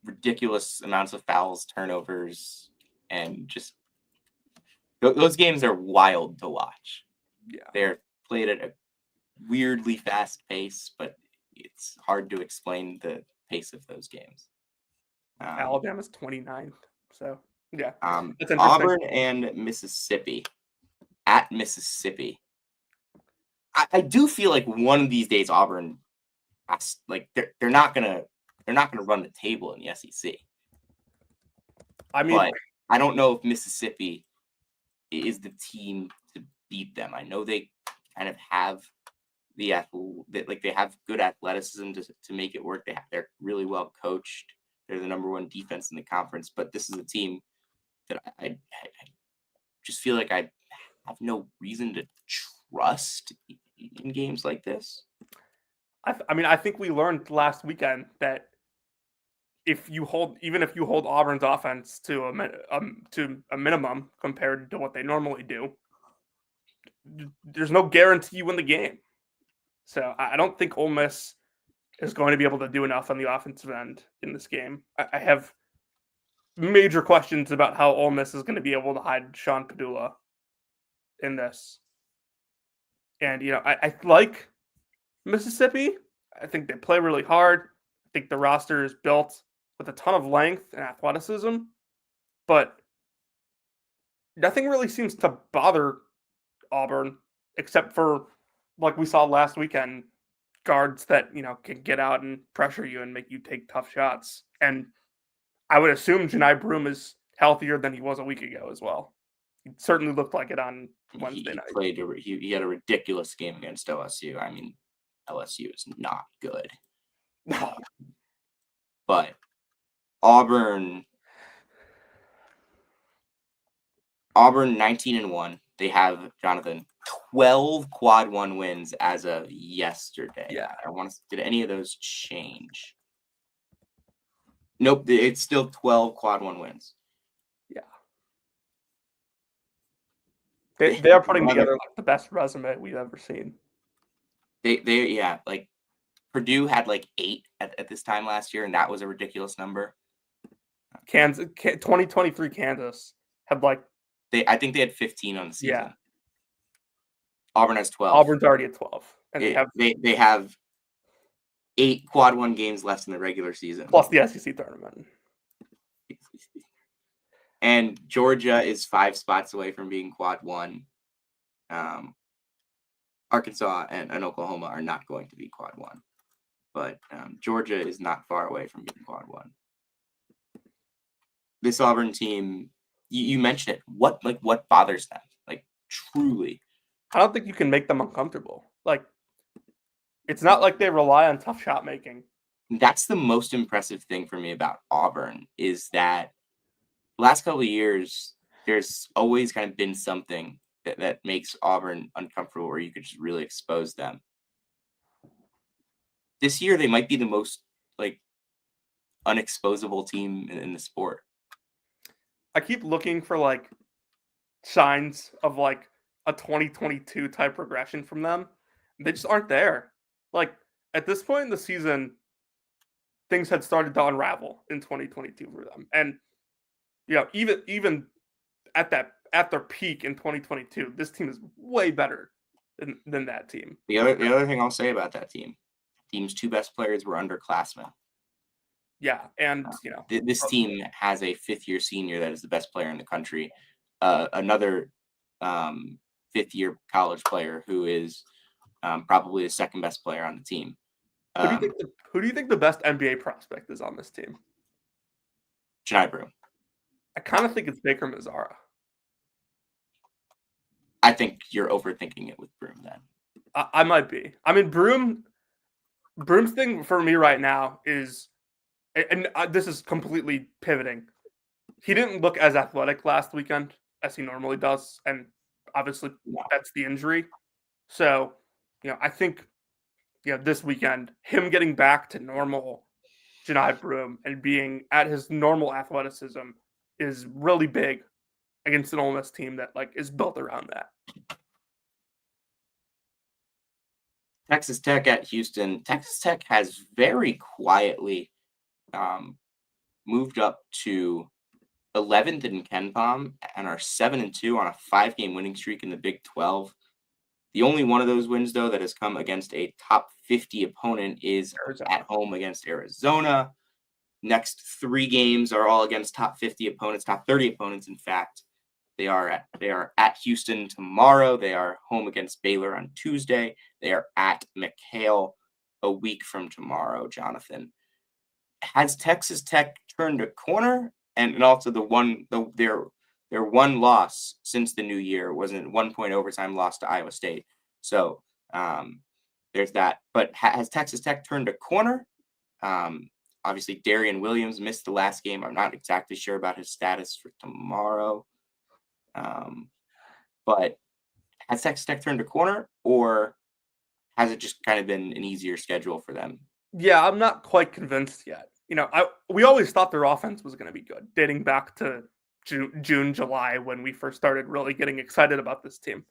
A: ridiculous amounts of fouls, turnovers, and just those games are wild to watch.
B: Yeah,
A: they're played at a weirdly fast pace, but it's hard to explain the pace of those games.
B: Alabama's 29th, so yeah.
A: Auburn and Mississippi. At Mississippi, I do feel like one of these days Auburn, like they're not gonna run the table in the SEC.
B: I mean,
A: but I don't know if Mississippi is the team to beat them. I know they kind of have they have good athleticism to make it work. They're really well coached. They're the number 1 defense in the conference, but this is a team that I just feel like I have no reason to trust in games like this.
B: I mean, I think we learned last weekend that if you hold Auburn's offense to a minimum compared to what they normally do, there's no guarantee you win the game. So I don't think Ole Miss is going to be able to do enough on the offensive end in this game. I have major questions about how Ole Miss is going to be able to hide Sean Padula in this. And, I like Mississippi. I think they play really hard. I think the roster is built with a ton of length and athleticism, but nothing really seems to bother Auburn except for, like we saw last weekend, guards that, can get out and pressure you and make you take tough shots. And I would assume Janai Broom is healthier than he was a week ago as well. He certainly looked like it on Wednesday night.
A: He had a ridiculous game against LSU. I mean, LSU is not good. But Auburn 19-1. They have Jonathan 12 quad one wins as of yesterday.
B: Yeah.
A: Did any of those change? Nope, it's still 12 quad one wins.
B: Yeah. They are putting together like the best resume we've ever seen.
A: Like Purdue had like 8 at this time last year, and that was a ridiculous number.
B: Kansas 2023 Kansas had like
A: I think they had 15 on the season.
B: Yeah.
A: Auburn has 12.
B: Auburn's already at 12. And
A: they have 8 quad one games left in the regular season.
B: Plus the SEC tournament.
A: And Georgia is 5 spots away from being quad one. Arkansas and Oklahoma are not going to be quad one. But Georgia is not far away from being quad one. This Auburn team, you mentioned it. What bothers them? Like, truly.
B: I don't think you can make them uncomfortable. Like, it's not like they rely on tough shot making.
A: That's the most impressive thing for me about Auburn is that the last couple of years, there's always kind of been something that makes Auburn uncomfortable where you could just really expose them. This year, they might be the most unexposable team in the sport.
B: I keep looking for signs of a 2022 type regression from them. They just aren't there. At this point in the season, things had started to unravel in 2022 for them. And even at their peak in 2022, this team is way better than that team.
A: The other thing I'll say about that team's 2 best players were underclassmen.
B: Yeah, and
A: this team has a 5th-year senior that is the best player in the country. Another 5th-year college player who is probably the 2nd best player on the team.
B: Who do you think the best NBA prospect is on this team?
A: Janai Broome.
B: I kind of think it's Baker Mazzara.
A: I think you're overthinking it with Broome then.
B: I might be. I mean, Broome's thing for me right now is, and this is completely pivoting. He didn't look as athletic last weekend as he normally does, and obviously that's the injury. So, I think, this weekend, him getting back to normal Janai Broome and being at his normal athleticism is really big against an Ole Miss team that is built around that.
A: Texas Tech at Houston. Texas Tech has very quietly moved up to 11th in KenPom and are 7-2 on a 5-game winning streak in the Big 12. The only one of those wins, though, that has come against a top 50 opponent is at home against Arizona. Next 3 games are all against top 50 opponents, top 30 opponents, in fact. They are at Houston tomorrow. They are home against Baylor on Tuesday. They are at McHale a week from tomorrow, Jonathan. Has Texas Tech turned a corner? And also their one loss since the new year was a 1-point overtime loss to Iowa State. So there's that. But has Texas Tech turned a corner? Obviously, Darian Williams missed the last game. I'm not exactly sure about his status for tomorrow. But has Texas Tech turned a corner, or has it just kind of been an easier schedule for them?
B: Yeah, I'm not quite convinced yet. We always thought their offense was going to be good, dating back to June, July, when we first started really getting excited about this team.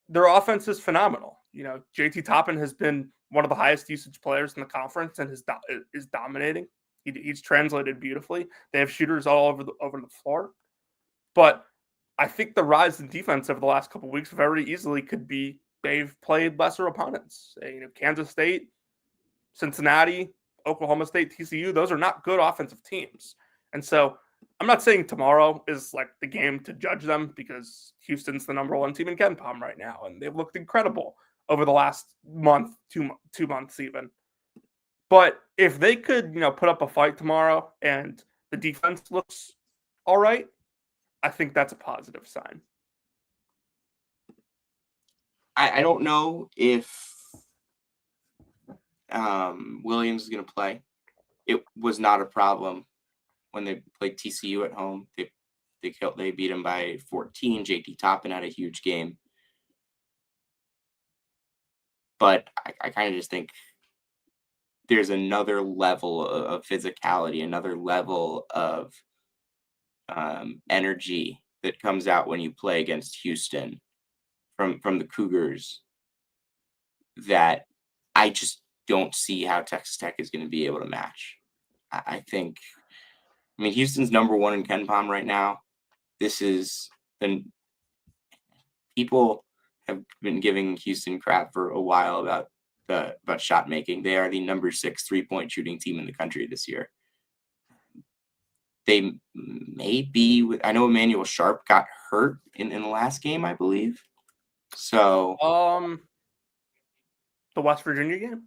B: Their offense is phenomenal. JT Toppin has been one of the highest usage players in the conference and is dominating. He's translated beautifully. They have shooters all over the floor. But I think the rise in defense over the last couple of weeks very easily could be they've played lesser opponents. Kansas State, Cincinnati, Oklahoma State, TCU, those are not good offensive teams. And so I'm not saying tomorrow is the game to judge them, because Houston's the number 1 team in KenPom right now, and they've looked incredible over the last month, 2 months even. But if they could, put up a fight tomorrow and the defense looks all right, I think that's a positive sign.
A: I don't know if Williams is going to play. It was not a problem when they played TCU at home. They beat them by 14. JT Toppin had a huge game. but I kind of just think there's another level of physicality, another level of energy that comes out when you play against Houston from the Cougars that I just don't see how Texas Tech is going to be able to match. I think, I mean, Houston's number one in Ken Palm right now. This is, and people have been giving Houston crap for a while about shot making. They are the number 6 3-point shooting team in the country this year. They may be with, I know Emmanuel Sharp got hurt in the last game, I believe. So
B: the West Virginia game?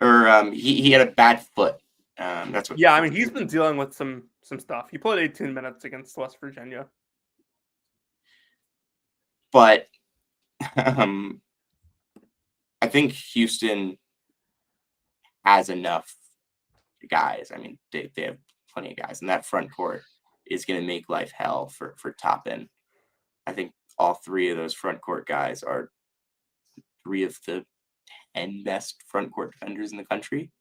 A: Or he had a bad foot. That's what.
B: Yeah, I mean, he's been dealing with some stuff. He played 18 minutes against West Virginia.
A: But I think Houston has enough guys. I mean, they have plenty of guys, and that front court is going to make life hell for Toppin. I think all 3 of those front court guys are 3 of the 10 best front court defenders in the country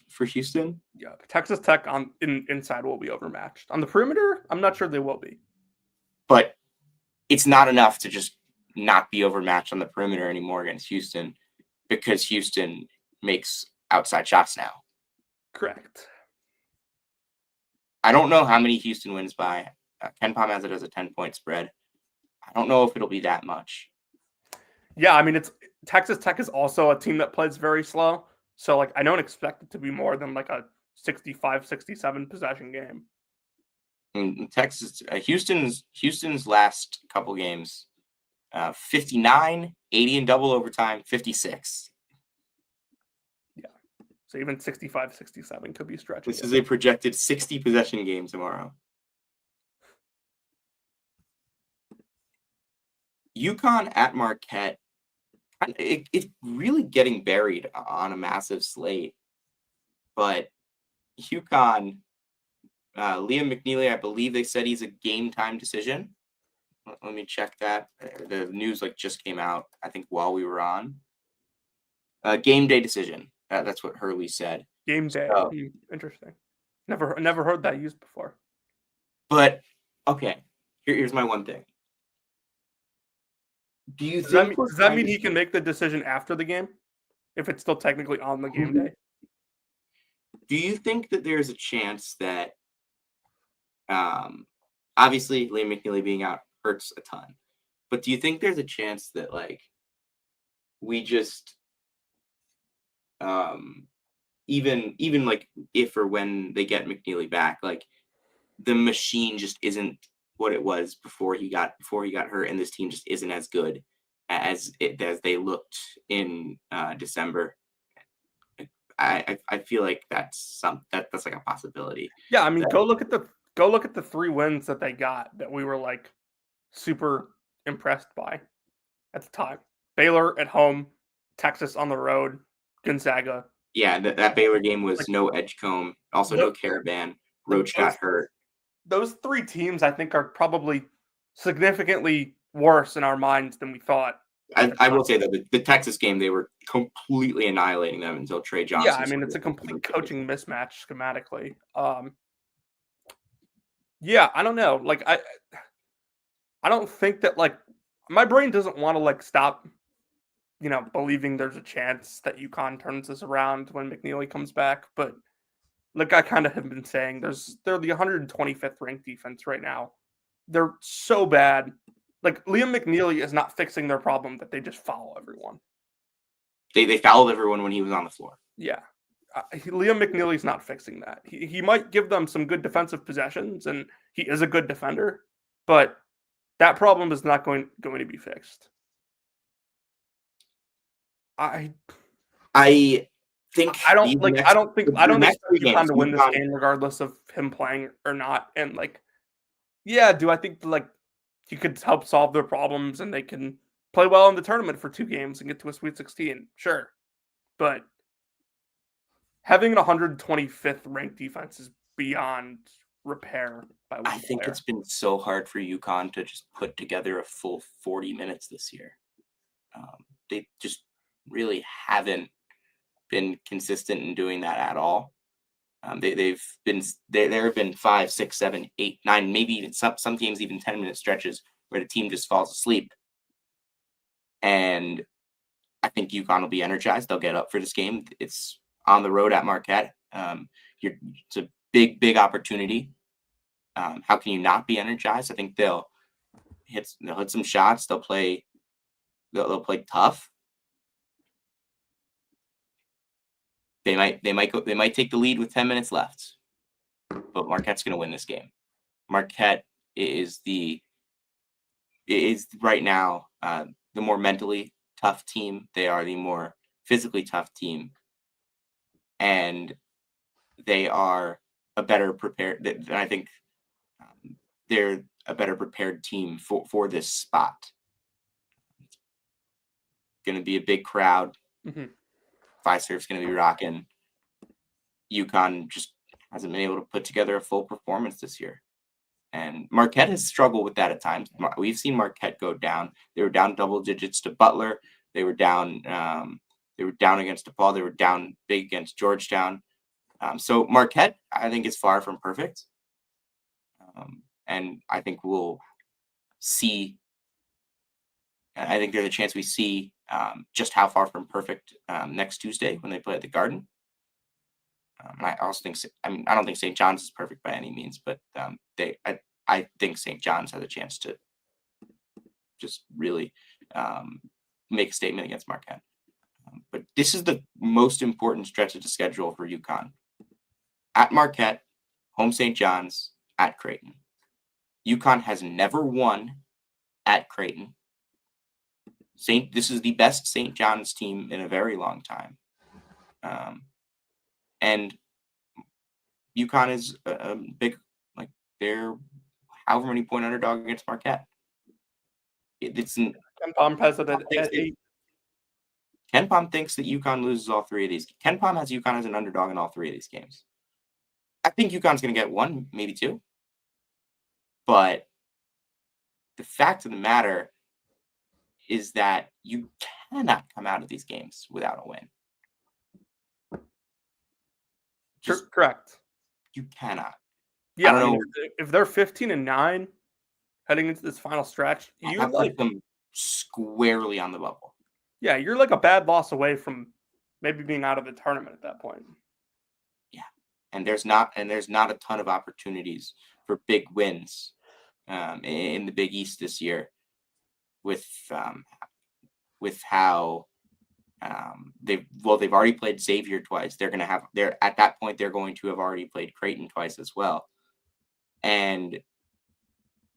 A: for Houston.
B: Yeah, Texas Tech inside will be overmatched. On the perimeter, I'm not sure they will be.
A: But it's not enough to just not be overmatched on the perimeter anymore against Houston, because Houston makes outside shots now.
B: Correct.
A: I don't know how many Houston wins by. Ken Palm has it as a 10-point spread. I don't know if it'll be that much.
B: Yeah, I mean, Texas Tech is also a team that plays very slow. So, like, I don't expect it to be more than like a 65, 67 possession game.
A: In Texas, Houston's last couple games, 59, 80 in double overtime, 56.
B: Yeah. So even 65, 67 could be stretching.
A: This is a projected 60 possession game tomorrow. UConn at Marquette. It's really getting buried on a massive slate. But UConn, Liam McNeely, I believe they said he's a game time decision. Let me check that. The news just came out, I think, while we were on. Game day decision. That's what Hurley said.
B: Game day. So, interesting. Never heard that used before.
A: But okay, here's my one thing. Do you
B: does that mean he can make the decision after the game, if it's still technically on the game day?
A: Do you think that there's a chance that, obviously Liam McNeely being out hurts a ton, but do you think there's a chance that we just, even if or when they get McNeely back, the machine just isn't what it was before he got hurt, and this team just isn't as good as they looked in December? I feel like that's like a possibility.
B: Yeah, I mean, go look at the 3 wins that they got that we were super impressed by at the time. Baylor at home, Texas on the road, Gonzaga.
A: Yeah, that Baylor game was no Edgecombe, also no Caravan. Roach got hurt.
B: Those 3 teams, I think, are probably significantly worse in our minds than we thought.
A: I will say that the Texas game, they were completely annihilating them until Trey Johnson.
B: Yeah, I mean, it's a complete coaching mismatch schematically. Yeah, I don't know. I don't think that my brain doesn't want to stop, believing there's a chance that UConn turns this around when McNeely comes back. But I kind of have been saying, they're the 125th ranked defense right now. They're so bad. Liam McNeely is not fixing their problem that they just foul everyone.
A: They fouled everyone when he was on the floor.
B: Yeah. Liam McNeely's not fixing that. He might give them some good defensive possessions, and he is a good defender, but that problem is not going to be fixed. I don't expect UConn to win this game regardless of him playing or not. And do I think he could help solve their problems and they can play well in the tournament for 2 games and get to a Sweet 16? Sure. But having an 125th ranked defense is beyond repair by one
A: I think
B: player.
A: It's been so hard for UConn to just put together a full 40 minutes this year. they just really haven't been consistent in doing that at all. There have been 5, 6, 7, 8, 9, maybe even some games even 10-minute stretches where the team just falls asleep. And I think UConn will be energized. They'll get up for this game. It's on the road at Marquette. It's a big opportunity. How can you not be energized? I think they'll hit some shots. They'll play tough. They might take the lead with 10 minutes left, but Marquette's going to win this game. Marquette is right now the more mentally tough team. They are the more physically tough team, and they are a better prepared. And I think they're a better prepared team for this spot. Going to be a big crowd.
B: Mm-hmm.
A: Fiserv's going to be rocking. UConn just hasn't been able to put together a full performance this year. And Marquette has struggled with that at times. We've seen Marquette go down. They were down double digits to Butler. They were down against DePaul. They were down big against Georgetown. So Marquette, I think, is far from perfect. And I think we'll see. I think there's a chance we see just how far from perfect next Tuesday when they play at the Garden. I also think, I don't think St. John's is perfect by any means, but I think St. John's has a chance to just really make a statement against Marquette. But this is the most important stretch of the schedule for UConn. At Marquette, home St. John's, at Creighton. UConn has never won at Creighton. This is the best St. John's team in a very long time. And UConn is a big, they're however many point underdog against Marquette.
B: Ken Pom has it at 8.
A: Ken Pom thinks that UConn loses all three of these. Ken Pom has UConn as an underdog in all three of these games. I think UConn's going to get one, maybe two. But the fact of the matter is that you cannot come out of these games without a win.
B: Correct.
A: You cannot.
B: Yeah, I don't know if they're 15-9 heading into this final stretch. You
A: put them squarely on the bubble.
B: Yeah, you're like a bad loss away from maybe being out of the tournament at that point.
A: Yeah, and there's not a ton of opportunities for big wins in the Big East this year, with how they've already played Xavier twice. They're at that point they're going to have already played Creighton twice as well, and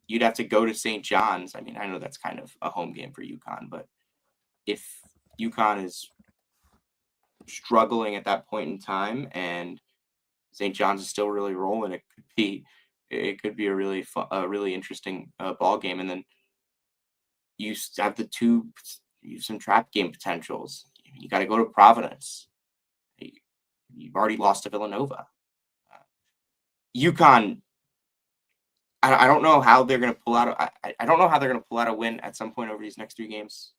A: you'd have to go to St. John's. I mean, I know that's kind of a home game for UConn, but if UConn is struggling at that point in time and St. John's is still really rolling, it could be a really interesting ball game. And then you have some trap game potentials. You got to go to Providence. You've already lost to Villanova. UConn, I don't know how they're going to pull out. I don't know how they're going to pull out a win at some point over these next 3 games.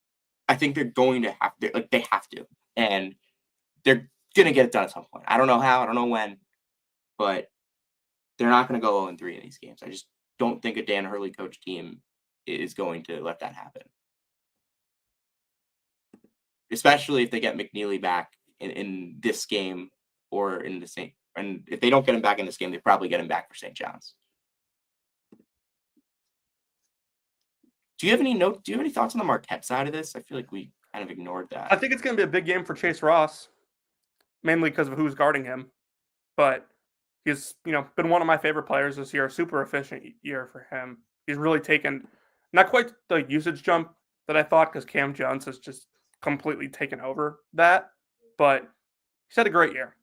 A: I think they're going to have to, they have to, and they're going to get it done at some point. I don't know how, I don't know when, but they're not going to go 0-3 in these games. I just don't think a Dan Hurley coach team is going to let that happen. Especially if they get McNeely back in this game or in the same. And if they don't get him back in this game, they probably get him back for St. John's. Do you have any thoughts on the Marquette side of this? I feel like we kind of ignored that.
B: I think it's going to be a big game for Chase Ross, mainly because of who's guarding him. But he's, been one of my favorite players this year. Super efficient year for him. He's really taken not quite the usage jump that I thought, because Cam Jones has just completely taken over that. But he's had a great year.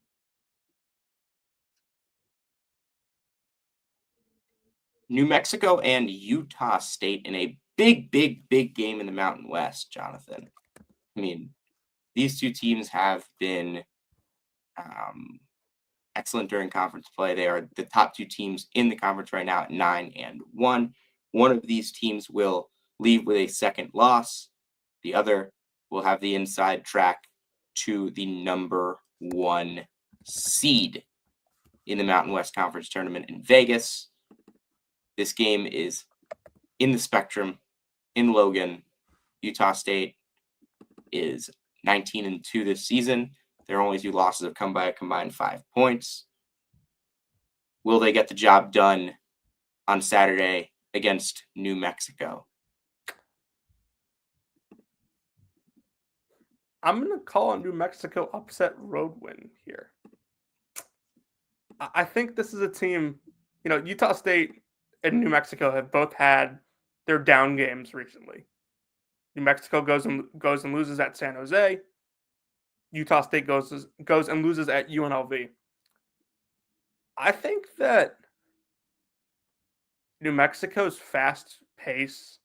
A: New Mexico and Utah State in a big game in the Mountain West, Jonathan. I mean, these two teams have been excellent during conference play. They are the top 2 teams in the conference right now at 9-1. One of these teams will leave with a second loss. The other will have the inside track to the number 1 seed in the Mountain West Conference tournament in Vegas. This game is in the Spectrum in Logan. Utah State is 19-2 this season. Their only 2 losses have come by a combined 5 points. Will they get the job done on Saturday against New Mexico?
B: I'm going to call a New Mexico upset road win here. I think this is a team, Utah State and New Mexico have both had their down games recently. New Mexico goes and loses at San Jose. Utah State goes and loses at UNLV. I think that New Mexico's fast pace,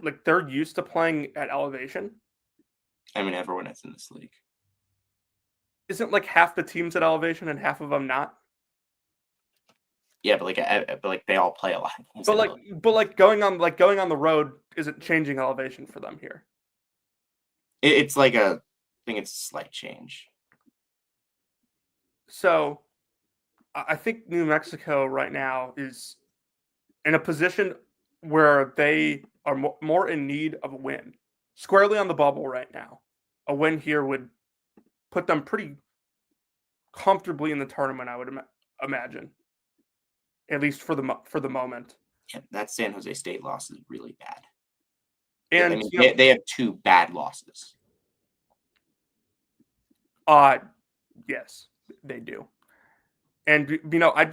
B: like they're used to playing at elevation.
A: I mean, everyone is in this league.
B: Isn't like half the teams at elevation and half of them not?
A: Yeah, but they all play a lot.
B: But going on the road isn't changing elevation for them here.
A: It's like I think it's a slight change.
B: So, I think New Mexico right now is in a position where they are more in need of a win. Squarely on the bubble right now. A win here would put them pretty comfortably in the tournament, I would imagine. At least for the moment.
A: Yeah, that San Jose State loss is really bad.
B: And
A: I mean, they have 2 bad losses.
B: Yes, they do. And I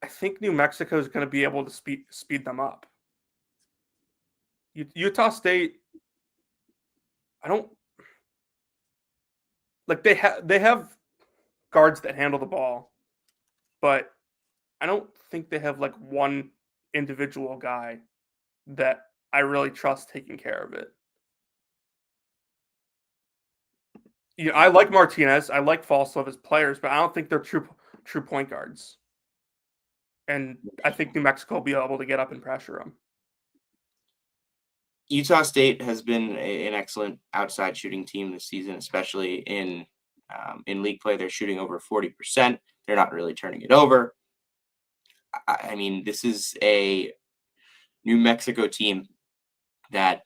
B: think New Mexico is going to be able to speed them up. Utah State, I don't like they have guards that handle the ball, but I don't think they have like one individual guy that I really trust taking care of it. I like Martinez, I like Falslove as players, but I don't think they're true point guards. And I think New Mexico will be able to get up and pressure them.
A: Utah State has been an excellent outside shooting team this season, especially in league play. They're shooting over 40%. They're not really turning it over. I mean, this is a New Mexico team that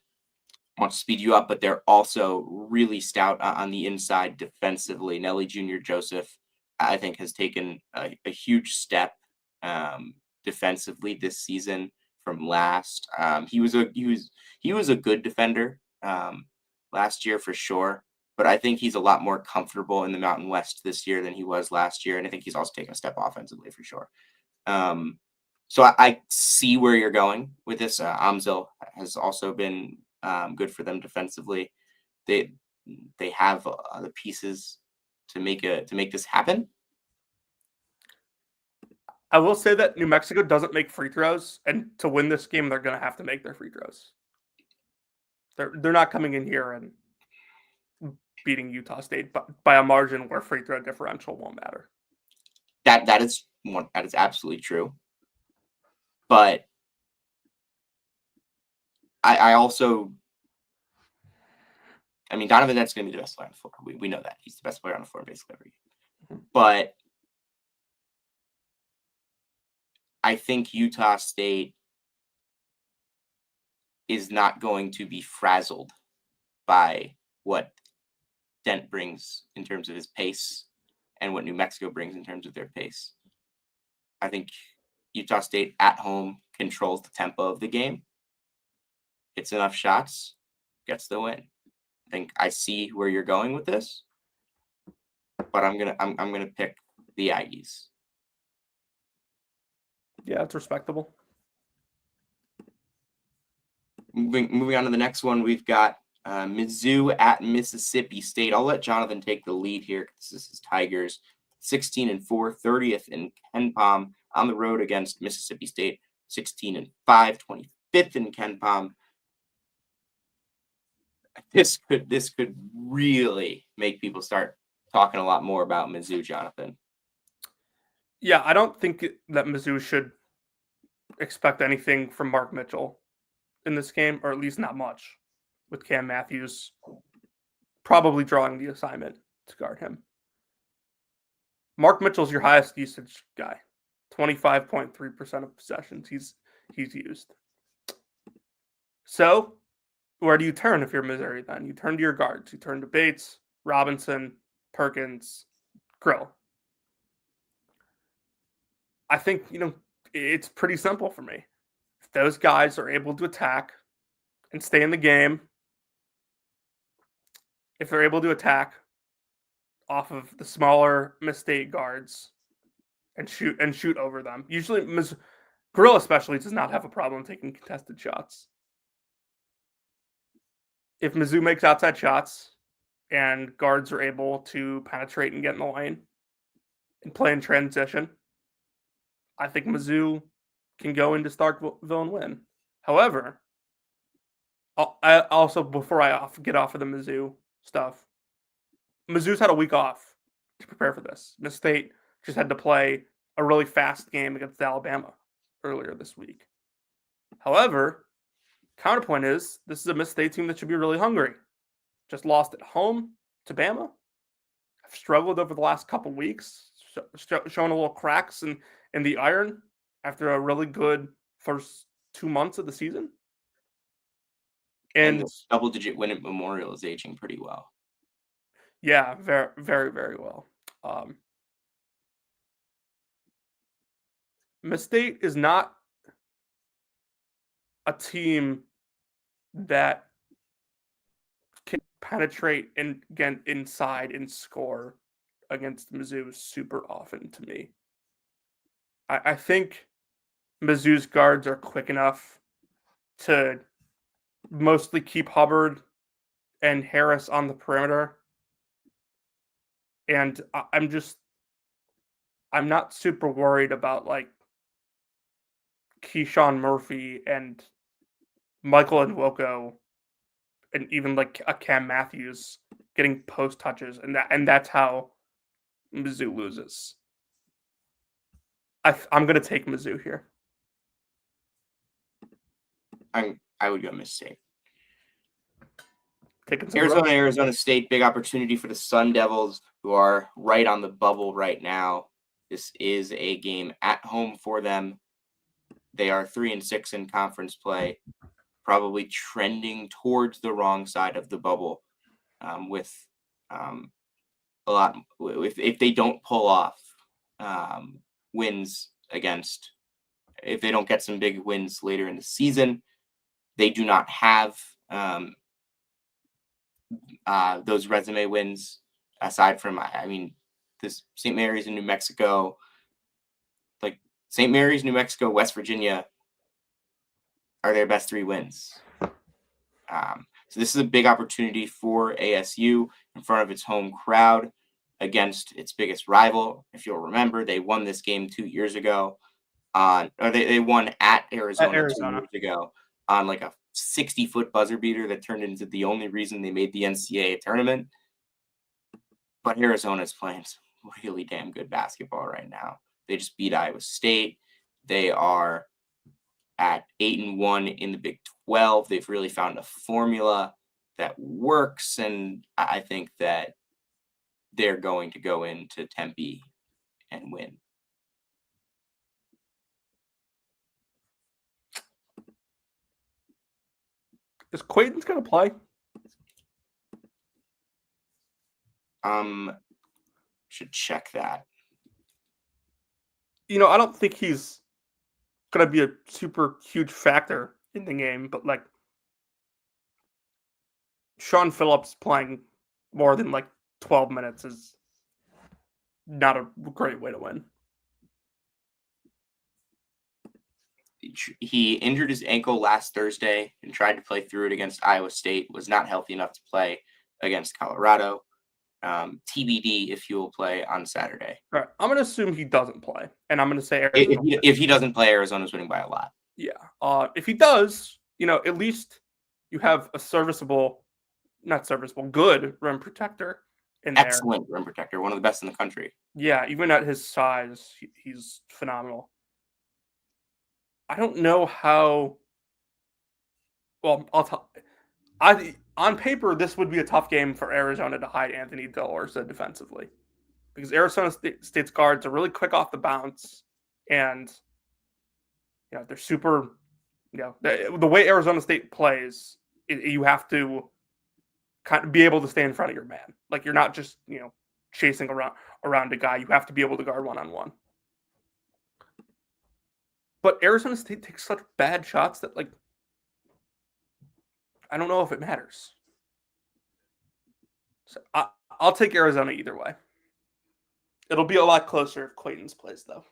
A: wants to speed you up, but they're also really stout on the inside defensively. Nelly Jr. Joseph, I think, has taken a huge step defensively this season from last. He was a good defender last year for sure, but I think he's a lot more comfortable in the Mountain West this year than he was last year, and I think he's also taken a step offensively for sure. So I see where you're going with this. Amzil has also been good for them defensively. They have the pieces to make this happen.
B: I will say that New Mexico doesn't make free throws, and to win this game, they're going to have to make their free throws. They're not coming in here and beating Utah State by a margin where free throw differential won't matter.
A: That is absolutely true. But I also, I mean, Donovan Dent's going to be the best player on the floor. We know that. He's the best player on the floor basically every game. Mm-hmm. But I think Utah State is not going to be frazzled by what Dent brings in terms of his pace and what New Mexico brings in terms of their pace. I think Utah State at home controls the tempo of the game, hits enough shots, gets the win. I think I see where you're going with this, but I'm gonna pick the Aggies.
B: Yeah, it's respectable.
A: Moving on to the next one, we've got Mizzou at Mississippi State. I'll let Jonathan take the lead here because this is Tigers 16-4, 30th in KenPom on the road against Mississippi State, 16-5, 25th in KenPom. This could really make people start talking a lot more about Mizzou, Jonathan.
B: Yeah, I don't think that Mizzou should expect anything from Mark Mitchell. in this game, or at least not much, with Cam Matthews probably drawing the assignment to guard him. Mark Mitchell's your highest usage guy. 25.3% of possessions he's used. So, where do you turn if you're Missouri then? You turn to your guards. You turn to Bates, Robinson, Perkins, Grill. I think, it's pretty simple for me. If those guys are able to attack and stay in the game, if they're able to attack off of the smaller Miss-State guards and shoot over them. Usually Grill especially does not have a problem taking contested shots. If Mizzou makes outside shots and guards are able to penetrate and get in the lane and play in transition, I think Mizzou can go into Starkville and win. However, I also, before I get off of the Mizzou stuff, Mizzou's had a week off to prepare for this. Miss State just had to play a really fast game against Alabama earlier this week. However, counterpoint is this is a Miss State team that should be really hungry. Just lost at home to Bama. I've struggled over the last couple weeks, showing a little cracks in the iron after a really good first 2 months of the season.
A: And the double-digit win at Memorial is aging pretty well.
B: Yeah, very, very, very well. Miss State is not a team that can penetrate and get inside and score against Mizzou super often to me. I think Mizzou's guards are quick enough to mostly keep Hubbard and Harris on the perimeter. And I'm not super worried about like Keyshawn Murphy and Michael and Wilco and even like a Cam Matthews getting post touches, and that's how Mizzou loses. I'm gonna take Mizzou here.
A: I would go Miss State.
B: Arizona
A: State, big opportunity for the Sun Devils, who are right on the bubble right now. This is a game at home for them. They are 3-6 in conference play, probably trending towards the wrong side of the bubble, with a lot. If they don't pull off wins against, if they don't get some big wins later in the season, they do not have those resume wins aside from, this St. Mary's in New Mexico, like St. Mary's, New Mexico, West Virginia are their best 3 wins. So this is a big opportunity for ASU in front of its home crowd against its biggest rival. If you'll remember, they won this game 2 years ago they won at Arizona 2 years ago on like a 60-foot buzzer beater that turned into the only reason they made the NCAA tournament. But Arizona is playing some really damn good basketball right now. They just beat Iowa State. They are at 8-1 in the Big 12. They've really found a formula that works, and I think that they're going to go into Tempe and win.
B: Is Quaden's going to play?
A: Should check that.
B: I don't think he's going to be a super huge factor in the game, but like Sean Phillips playing more than like 12 minutes is not a great way to win.
A: He injured his ankle last Thursday and tried to play through it against Iowa State, was not healthy enough to play against Colorado. TBD if he will play on Saturday.
B: All right. I'm going to assume he doesn't play, and I'm going to say
A: Arizona. If he doesn't play, Arizona's winning by a lot.
B: Yeah. If he does, at least you have a good rim protector in there.
A: Excellent rim protector, one of the best in the country.
B: Yeah, even at his size, he's phenomenal. I don't know how Well, I'll tell. On paper, this would be a tough game for Arizona to hide Anthony De La Orsa defensively, because Arizona State's guards are really quick off the bounce, and they're super. The way Arizona State plays, you have to kind of be able to stay in front of your man. Like, you're not just chasing around a guy. You have to be able to guard 1-on-1. But Arizona State takes such bad shots that, like, I don't know if it matters. So I'll take Arizona either way. It'll be a lot closer if Clayton's plays, though.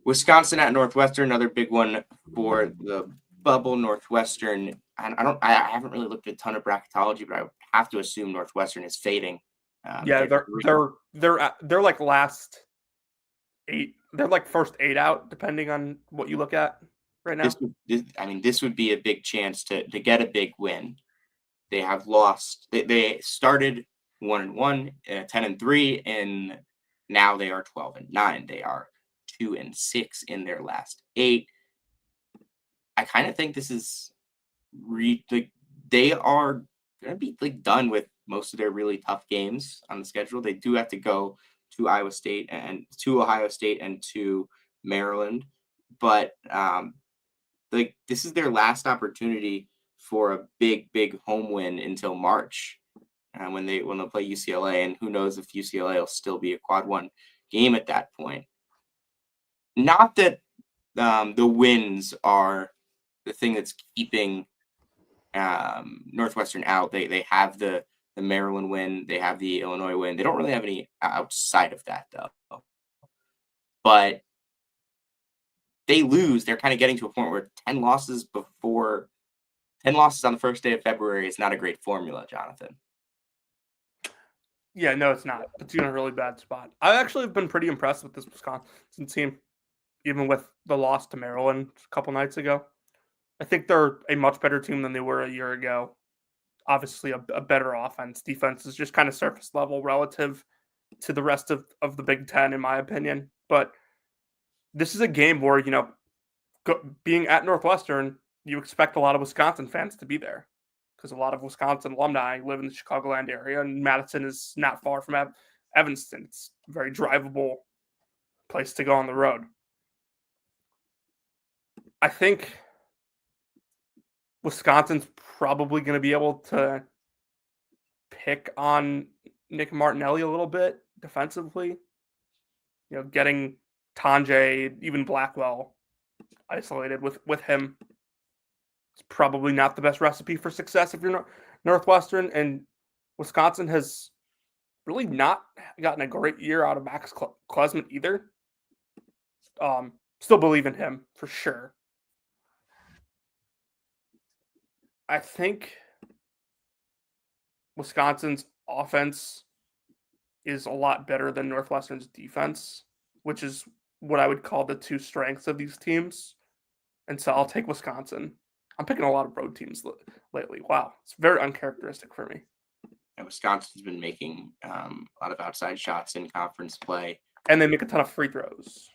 A: Wisconsin at Northwestern, another big one for the bubble. Northwestern, I haven't really looked at a ton of bracketology, but I would have to assume Northwestern is fading.
B: They're like last 8. They're like first 8 out, depending on what you look at right now.
A: This would be a big chance to get a big win. They have lost. They started 1-1, 10-3, and now they are 12-9. They are 2-6 in their last 8. I kind of think this is they are going to be done with most of their really tough games on the schedule. They do have to go to Ohio State and to Maryland, but this is their last opportunity for a big home win until March, when they'll play UCLA, and who knows if UCLA will still be a quad 1 game at that point. Not that the wins are the thing that's keeping Northwestern out. They have the Maryland win, they have the Illinois win. They don't really have any outside of that, though. But they lose. They're kind of getting to a point where 10 losses on the first day of February is not a great formula, Jonathan.
B: Yeah, no, it's not. It's in a really bad spot. I actually have been pretty impressed with this Wisconsin team, even with the loss to Maryland a couple nights ago. I think they're a much better team than they were a year ago. Obviously, a better offense. Defense is just kind of surface level relative to the rest of the Big Ten, in my opinion. But this is a game where, being at Northwestern, you expect a lot of Wisconsin fans to be there, because a lot of Wisconsin alumni live in the Chicagoland area, and Madison is not far from Evanston. It's a very drivable place to go on the road. I think Wisconsin's probably going to be able to pick on Nick Martinelli a little bit defensively. Getting Tanjay, even Blackwell, isolated with him. It's probably not the best recipe for success if you're Northwestern. And Wisconsin has really not gotten a great year out of Max Klesmit either. Still believe in him for sure. I think Wisconsin's offense is a lot better than Northwestern's defense, which is what I would call the two strengths of these teams. And so I'll take Wisconsin. I'm picking a lot of road teams lately. Wow, it's very uncharacteristic for me.
A: And Wisconsin's been making a lot of outside shots in conference play.
B: And they make a ton of free throws.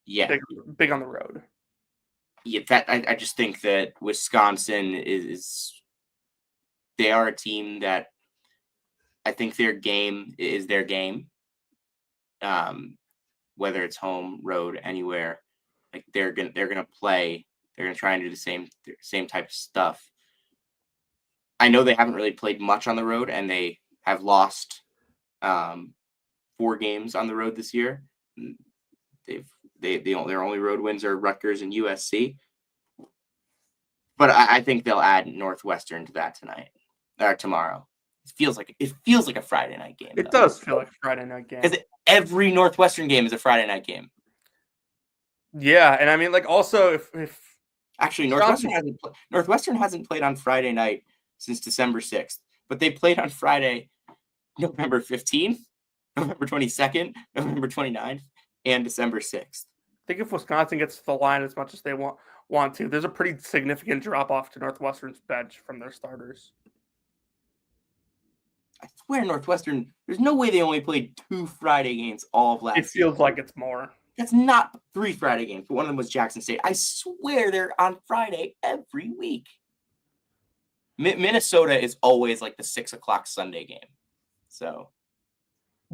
A: Yeah.
B: Big on the road.
A: Yeah, I just think that Wisconsin they are a team that I think their game is their game. Whether it's home, road, anywhere, like they're gonna play. They're gonna try and do the same type of stuff. I know they haven't really played much on the road, and they have lost 4 games on the road this year. Their only road wins are Rutgers and USC. But I think they'll add Northwestern to that tonight or tomorrow. It feels like a Friday night game.
B: It does feel like a Friday night game.
A: Because every Northwestern game is a Friday night game.
B: Yeah, and I mean, like, also if
A: actually Northwestern hasn't played on Friday night since December 6th, but they played on Friday, November 15th, November 22nd, November 29th, and December 6th.
B: I think if Wisconsin gets to the line as much as they want to, there's a pretty significant drop off to Northwestern's bench from their starters.
A: I swear Northwestern, there's no way they only played 2 Friday games all of last
B: season. It feels like it's more.
A: That's not 3 Friday games, but one of them was Jackson State. I swear they're on Friday every week. Minnesota is always like the 6:00 Sunday game. So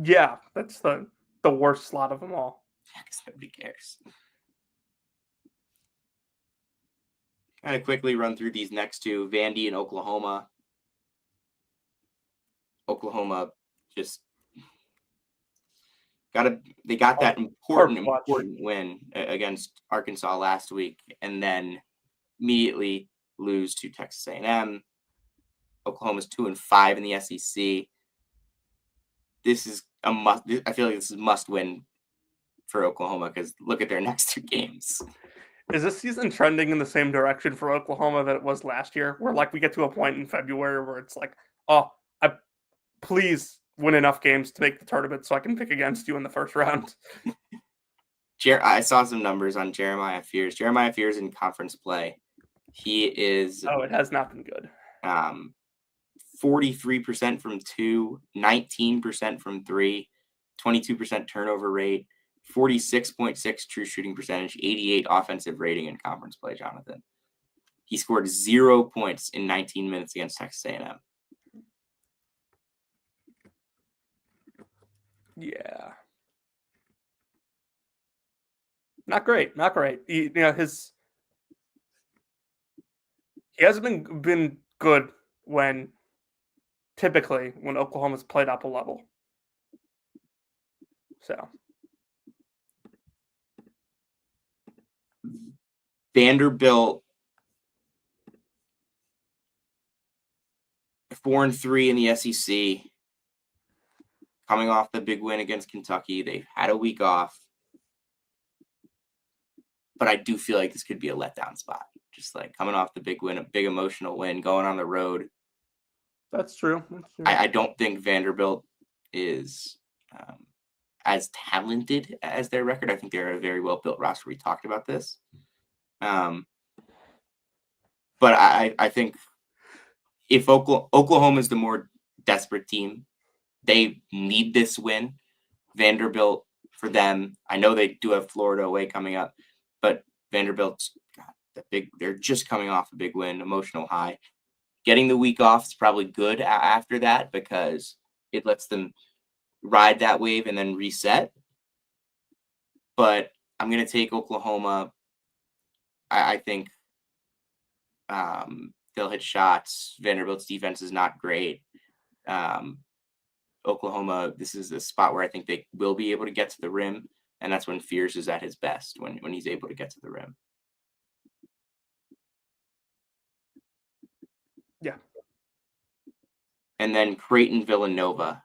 B: Yeah, that's the worst slot of them all.
A: yeah, because nobody cares. Kind of quickly run through these next two. Vandy and Oklahoma. Oklahoma just they got that important win against Arkansas last week, and then immediately lose to Texas A&M. Oklahoma's 2-5 in the SEC. This is a must. I feel like this is must win for Oklahoma because look at their next 2 games.
B: Is this season trending in the same direction for Oklahoma that it was last year? Where like we get to a point in February where it's like, oh, please win enough games to make the tournament so I can pick against you in the first round.
A: I saw some numbers on Jeremiah Fears. Jeremiah Fears in conference play. He is.
B: Oh, it has not been good.
A: 43% from 2, 19% from 3, 22% turnover rate, 46.6 true shooting percentage, 88 offensive rating in conference play, Jonathan. He scored 0 points in 19 minutes against Texas A&M.
B: Yeah. Not great. Not great. He hasn't been good when Oklahoma's played up a level. So
A: Vanderbilt 4-3 in the SEC. Coming off the big win against Kentucky. They've had a week off. But I do feel like this could be a letdown spot. Just like coming off the big win, a big emotional win, going on the road.
B: That's true.
A: I don't think Vanderbilt is as talented as their record. I think they're a very well-built roster. We talked about this. But I think if Oklahoma is the more desperate team, they need this win. Vanderbilt, for them, I know they do have Florida away coming up, but Vanderbilt's they're just coming off a big win, emotional high. Getting the week off is probably good after that because it lets them ride that wave and then reset. But I'm going to take Oklahoma. I think they'll hit shots. Vanderbilt's defense is not great. Oklahoma, this is a spot where I think they will be able to get to the rim, and that's when Fears is at his best, when he's able to get to the rim.
B: Yeah.
A: And then Creighton, Villanova.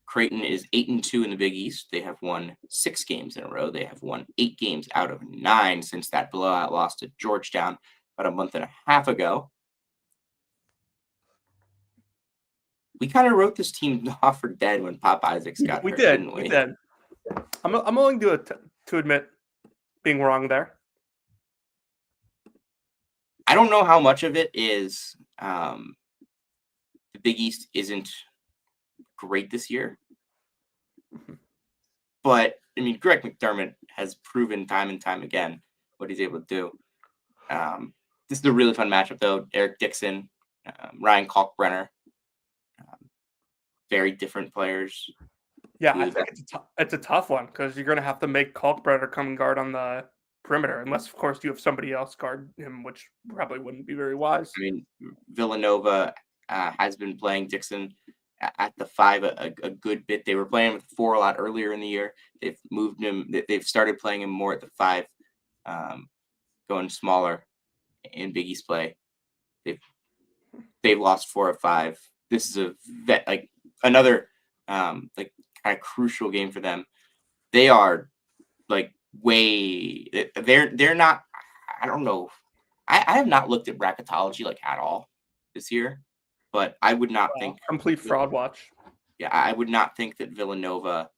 A: Creighton is 8-2 in the Big East. They have won 6 games in a row. They have won 8 games out of 9 since that blowout loss to Georgetown about a month and a half ago. We kind of wrote this team off for dead when Pop Isaacs got hurt, didn't we?
B: We did. I'm willing to admit being wrong there.
A: I don't know how much of it is the Big East isn't great this year. But, I mean, Greg McDermott has proven time and time again what he's able to do. This is a really fun matchup, though. Eric Dixon, Ryan Kalkbrenner. Very different players.
B: Yeah, I think it's a tough one because you're going to have to make Kalkbrenner come and guard on the perimeter, unless, of course, you have somebody else guard him, which probably wouldn't be very wise.
A: I mean, Villanova has been playing Dixon at the 5 a good bit. They were playing with 4 a lot earlier in the year. They've moved him. They've started playing him more at the 5, going smaller in Big East play. They've lost 4 of 5. This is another kind of crucial game for them. They are they're not. I don't know. I have not looked at bracketology at all this year, but I would not think
B: complete fraud watch.
A: Yeah, I would not think that Villanova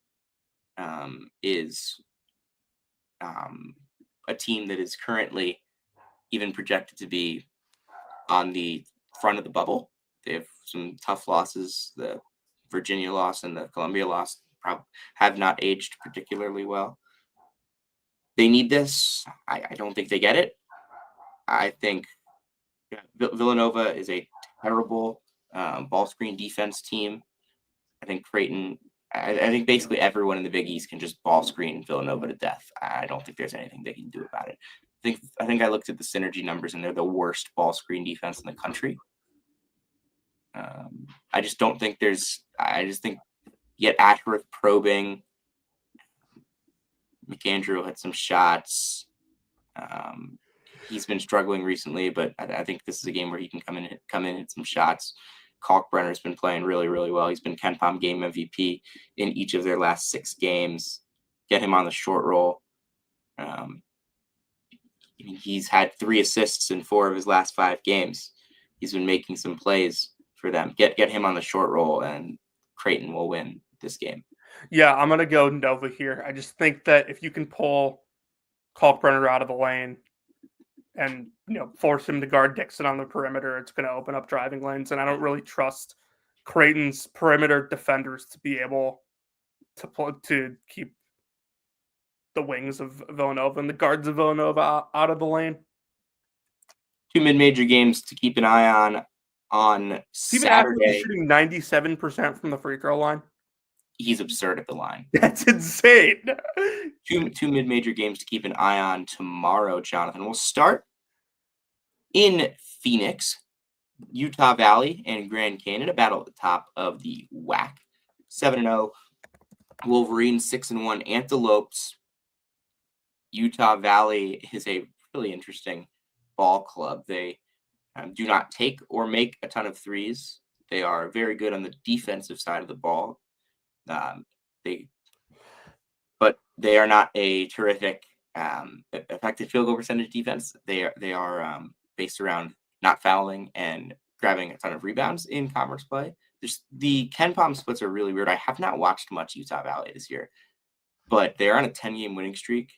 A: is a team that is currently even projected to be on the front of the bubble. They have some tough losses. The Virginia loss and the Columbia loss have not aged particularly well. They need this. I don't think they get it. I think Villanova is a terrible ball screen defense team. I think Creighton. I think basically everyone in the Big East can just ball screen Villanova to death. I don't think there's anything they can do about it. I think I looked at the synergy numbers and they're the worst ball screen defense in the country. I just don't think there's. I just think you get Ashworth probing. McAndrew had some shots. He's been struggling recently, but I think this is a game where he can come in and hit some shots. Kalkbrenner's been playing really, really well. He's been KenPom game MVP in each of their last 6 games. Get him on the short roll. He's had 3 assists in 4 of his last 5 games. He's been making some plays for them. Get him on the short roll, and Creighton will win this game.
B: Yeah, I'm going to go Nova here. I just think that if you can pull Kalkbrenner out of the lane and force him to guard Dixon on the perimeter, it's going to open up driving lanes. And I don't really trust Creighton's perimeter defenders to be able to keep the wings of Villanova and the guards of Villanova out of the lane.
A: 2 mid-major games to keep an eye on Saturday.
B: Shooting 97% from the free throw line.
A: He's absurd at the line.
B: That's insane.
A: Two mid-major games to keep an eye on tomorrow, Jonathan. We'll start in Phoenix, Utah Valley and Grand Canyon, a battle at the top of the WAC. 7-0, Wolverines 6-1, Antelopes. Utah Valley is a really interesting ball club. They do not take or make a ton of threes. They are very good on the defensive side of the ball. But they are not a terrific effective field goal percentage defense. They are based around not fouling and grabbing a ton of rebounds in conference play. The KenPom splits are really weird. I have not watched much Utah Valley this year, but they are on a 10-game winning streak.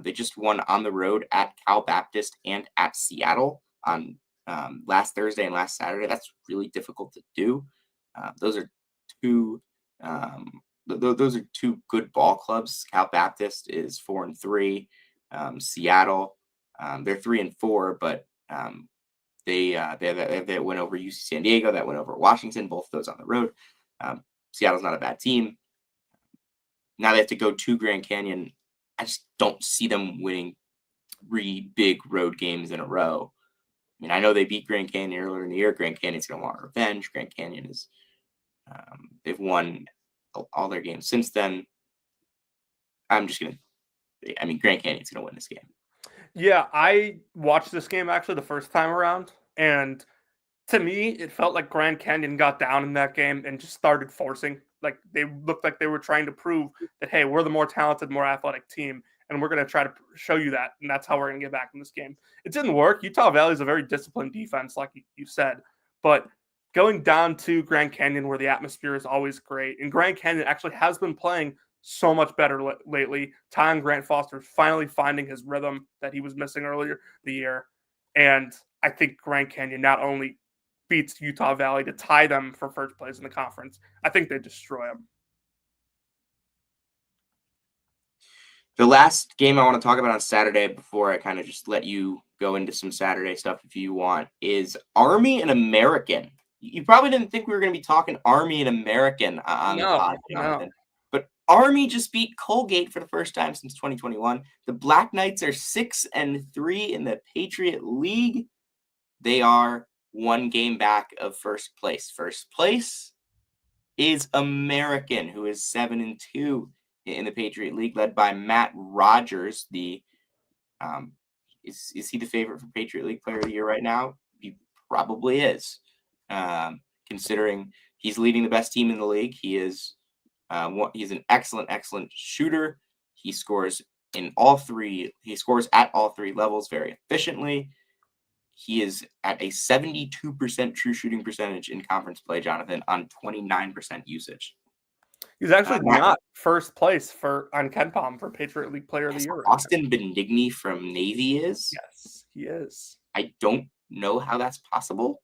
A: They just won on the road at Cal Baptist and at Seattle on last Thursday and last Saturday. That's really difficult to do. Those are two good ball clubs. Cal Baptist is 4-3. Seattle, they're 3-4, but they went over UC San Diego, that went over Washington, both of those on the road. Seattle's not a bad team. Now they have to go to Grand Canyon. I just don't see them winning 3 big road games in a row. I mean, I know they beat Grand Canyon earlier in the year. Grand Canyon's going to want revenge. Grand Canyon is they've won all their games since then. Grand Canyon's going to win this game.
B: Yeah, I watched this game actually the first time around, and to me, it felt like Grand Canyon got down in that game and just started forcing. Like, they looked like they were trying to prove that, hey, we're the more talented, more athletic team, and we're going to try to show you that, and that's how we're going to get back in this game. It didn't work. Utah Valley is a very disciplined defense, like you said, but going down to Grand Canyon where the atmosphere is always great, and Grand Canyon actually has been playing so much better lately. Ty Grant Foster finally finding his rhythm that he was missing earlier the year, and I think Grand Canyon not only beats Utah Valley to tie them for first place in the conference, I think they destroy them.
A: The last game I want to talk about on Saturday before I kind of just let you go into some Saturday stuff if you want is Army and American. You probably didn't think we were going to be talking Army and American on the pod, Jonathan. But Army just beat Colgate for the first time since 2021. The Black Knights are 6-3 in the Patriot League. They are 1 game back of first place. First place is American, who is 7-2 in the Patriot League, led by Matt Rogers. Is he the favorite for Patriot League Player of the Year right now? He probably is. Considering he's leading the best team in the league. He's an excellent shooter. He scores at all 3 levels very efficiently. He is at a 72% true shooting percentage in conference play, Jonathan, on 29% usage.
B: He's actually not first place on KenPom for Patriot League Player of the Year.
A: Austin Benigni from Navy is.
B: Yes, he is.
A: I don't know how that's possible.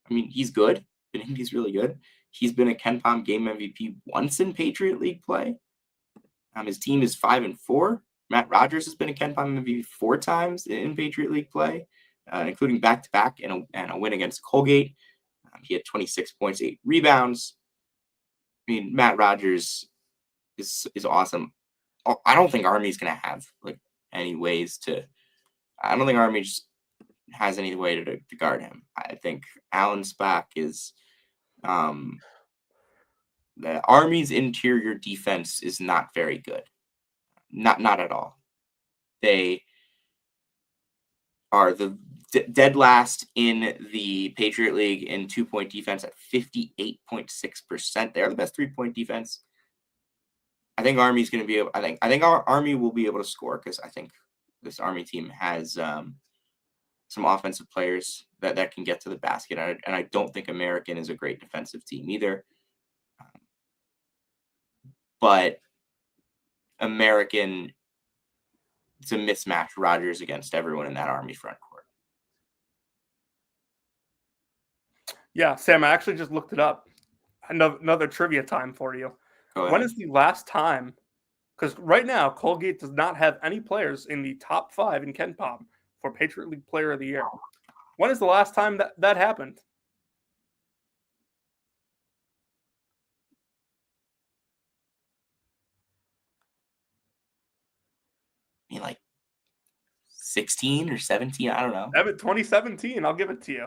A: I mean, he's good. Benigni's really good. He's been a Ken Pom game MVP once in Patriot League play. His team is 5-4. Matt Rogers has been a Ken Pom MVP 4 times in Patriot League play, including back-to-back and a win against Colgate. He had 26 points, 8 rebounds. I mean, Matt Rogers is awesome. I don't think Army's going to have like any ways to. I don't think Army just has any way to guard him. I think Alan Spack is. The Army's interior defense is not very good. Not at all. They are the dead last in the Patriot League in 2-point defense at 58.6%. They're the best 3-point defense. I think Army's going to be able. I think our Army will be able to score because I think this Army team has some offensive players that can get to the basket, and I don't think American is a great defensive team either. But American, it's a mismatch. Rogers against everyone in that Army front court.
B: Yeah, Sam, I actually just looked it up. Another trivia time for you. When is the last time? Because right now, Colgate does not have any players in the top 5 in Ken Pom for Patriot League Player of the Year. When is the last time that happened?
A: I mean, like 16 or 17, I don't know.
B: 2017, I'll give it to you.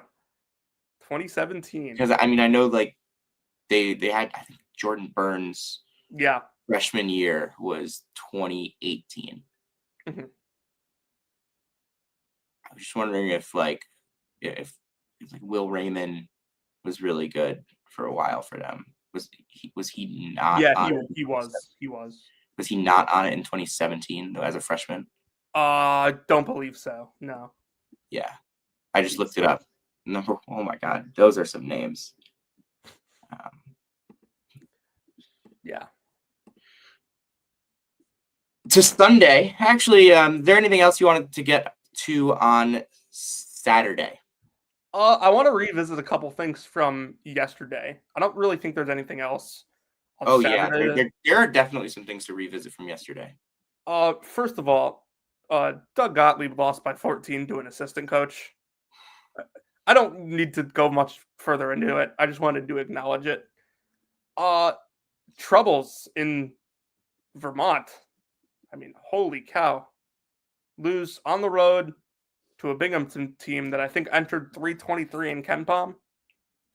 B: 2017.
A: Because I mean, I know like they had, I think Jordan Burns' freshman year was 2018.
B: Mm-hmm.
A: I was just wondering if Will Raymond was really good for a while for them. Was he not?
B: Yeah, he was.
A: Was he not on it in 2017 though, as a freshman?
B: Don't believe so. No.
A: Yeah, I just looked it up. No, oh my God, those are some names.
B: Yeah.
A: To Sunday, actually, is there anything else you wanted to get to on Saturday?
B: I want to revisit a couple things from yesterday. I don't really think there's anything else.
A: Saturday. There are definitely some things to revisit from yesterday.
B: First of all, Doug Gottlieb lost by 14 to an assistant coach. I don't need to go much further into it. I just wanted to acknowledge it. Troubles in Vermont. I mean, holy cow. Lose on the road to a Binghamton team that I think entered 323 in Ken Pom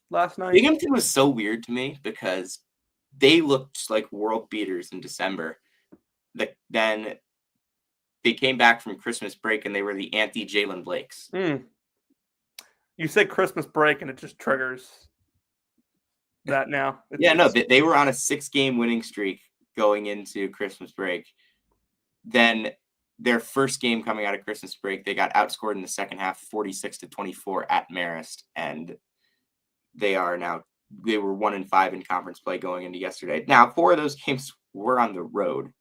B: last night.
A: Binghamton was so weird to me because they looked like world beaters in December. Then they came back from Christmas break and they were the anti-Jalen Blakes.
B: You say Christmas break and it just triggers that now.
A: They were on a 6-game winning streak going into Christmas break. Then their first game coming out of Christmas break, they got outscored in the second half 46-24 at Marist, and they were 1-5 in conference play going into yesterday. Now, 4 of those games were on the road.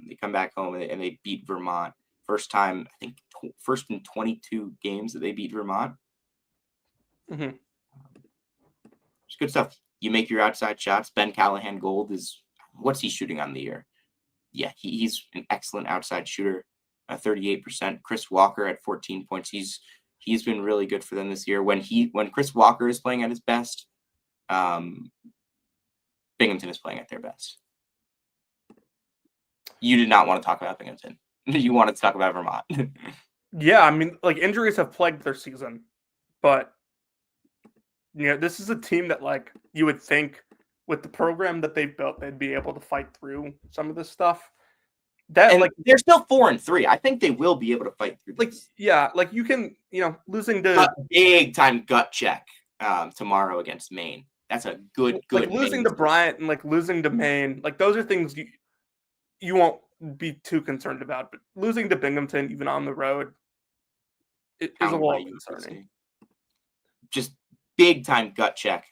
A: They come back home and they beat Vermont. First time, I think, first in 22 games that they beat Vermont.
B: Mm-hmm.
A: It's good stuff. You make your outside shots. Ben Callahan Gold what's he shooting on the year? Yeah, he's an excellent outside shooter, 38%. Chris Walker at 14 points. He's been really good for them this year. When Chris Walker is playing at his best, Binghamton is playing at their best. You did not want to talk about Binghamton. You wanted to talk about Vermont.
B: Yeah, I mean, like, injuries have plagued their season, but this is a team that, like, you would think with the program that they've built, they'd be able to fight through some of this stuff.
A: They're still 4-3. I think they will be able to fight through this.
B: You can, losing to
A: big time gut check tomorrow against Maine. That's a good.
B: Like losing to Bryant and like losing to Maine, like those are things you won't be too concerned about. But losing to Binghamton, even on the road, it is a little concerning.
A: Just big time gut check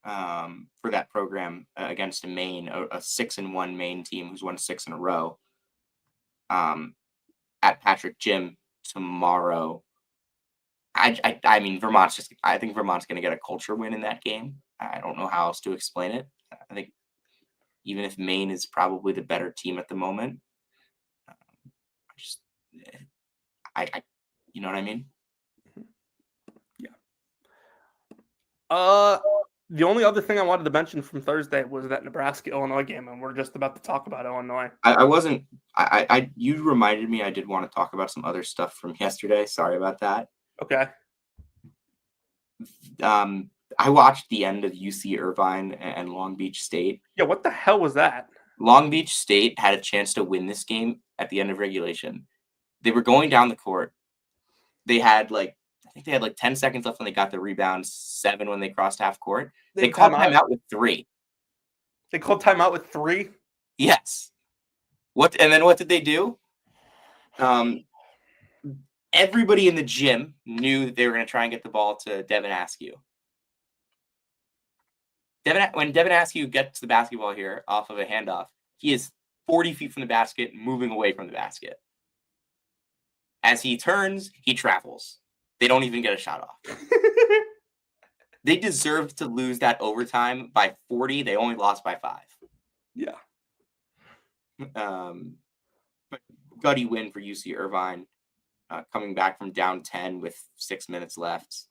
A: for that program against a Maine, a 6-1 Maine team who's won 6 in a row. At Patrick Gym tomorrow. I mean, I think Vermont's going to get a culture win in that game. I don't know how else to explain it. I think even if Maine is probably the better team at the moment, I just, I you know what I mean?
B: Yeah. The only other thing I wanted to mention from Thursday was that Nebraska-Illinois game, and we're just about to talk about Illinois.
A: I wasn't. You reminded me. I did want to talk about some other stuff from yesterday. Sorry about that.
B: Okay.
A: I watched the end of UC Irvine and Long Beach State.
B: Yeah, what the hell was that?
A: Long Beach State had a chance to win this game at the end of regulation. They were going down the court. They had I think they had 10 seconds left when they got the rebound, 7 when they crossed half court. They called timeout with 3.
B: They called timeout with 3?
A: Yes. And then what did they do? Everybody in the gym knew that they were going to try and get the ball to Devin Askew. When Devin Askew gets the basketball here off of a handoff, he is 40 feet from the basket, moving away from the basket. As he turns, he travels. They don't even get a shot off. They deserved to lose that overtime by 40. They only lost by 5.
B: Yeah.
A: But gutty win for UC Irvine, coming back from down 10 with 6 minutes left.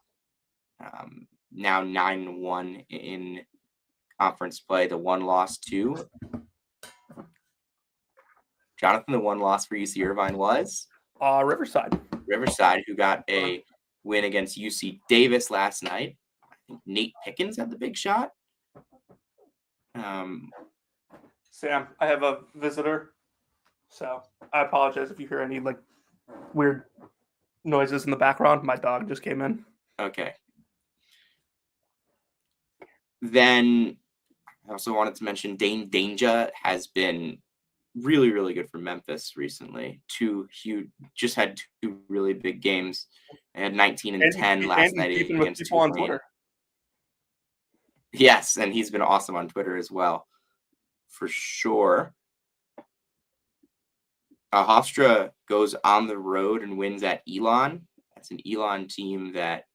A: Now 9-1 in conference play. The one loss to Jonathan. The one loss for UC Irvine was
B: Riverside.
A: Riverside, who got a win against UC Davis last night. I think Nate Pickens had the big shot.
B: Sam, I have a visitor, so I apologize if you hear any weird noises in the background. My dog just came in.
A: Okay. Then I also wanted to mention Dane Danger has been really, really good for Memphis recently. Just had 2 really big games. They had 19 and 10 last night against
B: people on Twitter.
A: Yes, and he's been awesome on Twitter as well, for sure. Hofstra goes on the road and wins at Elon. That's an Elon team that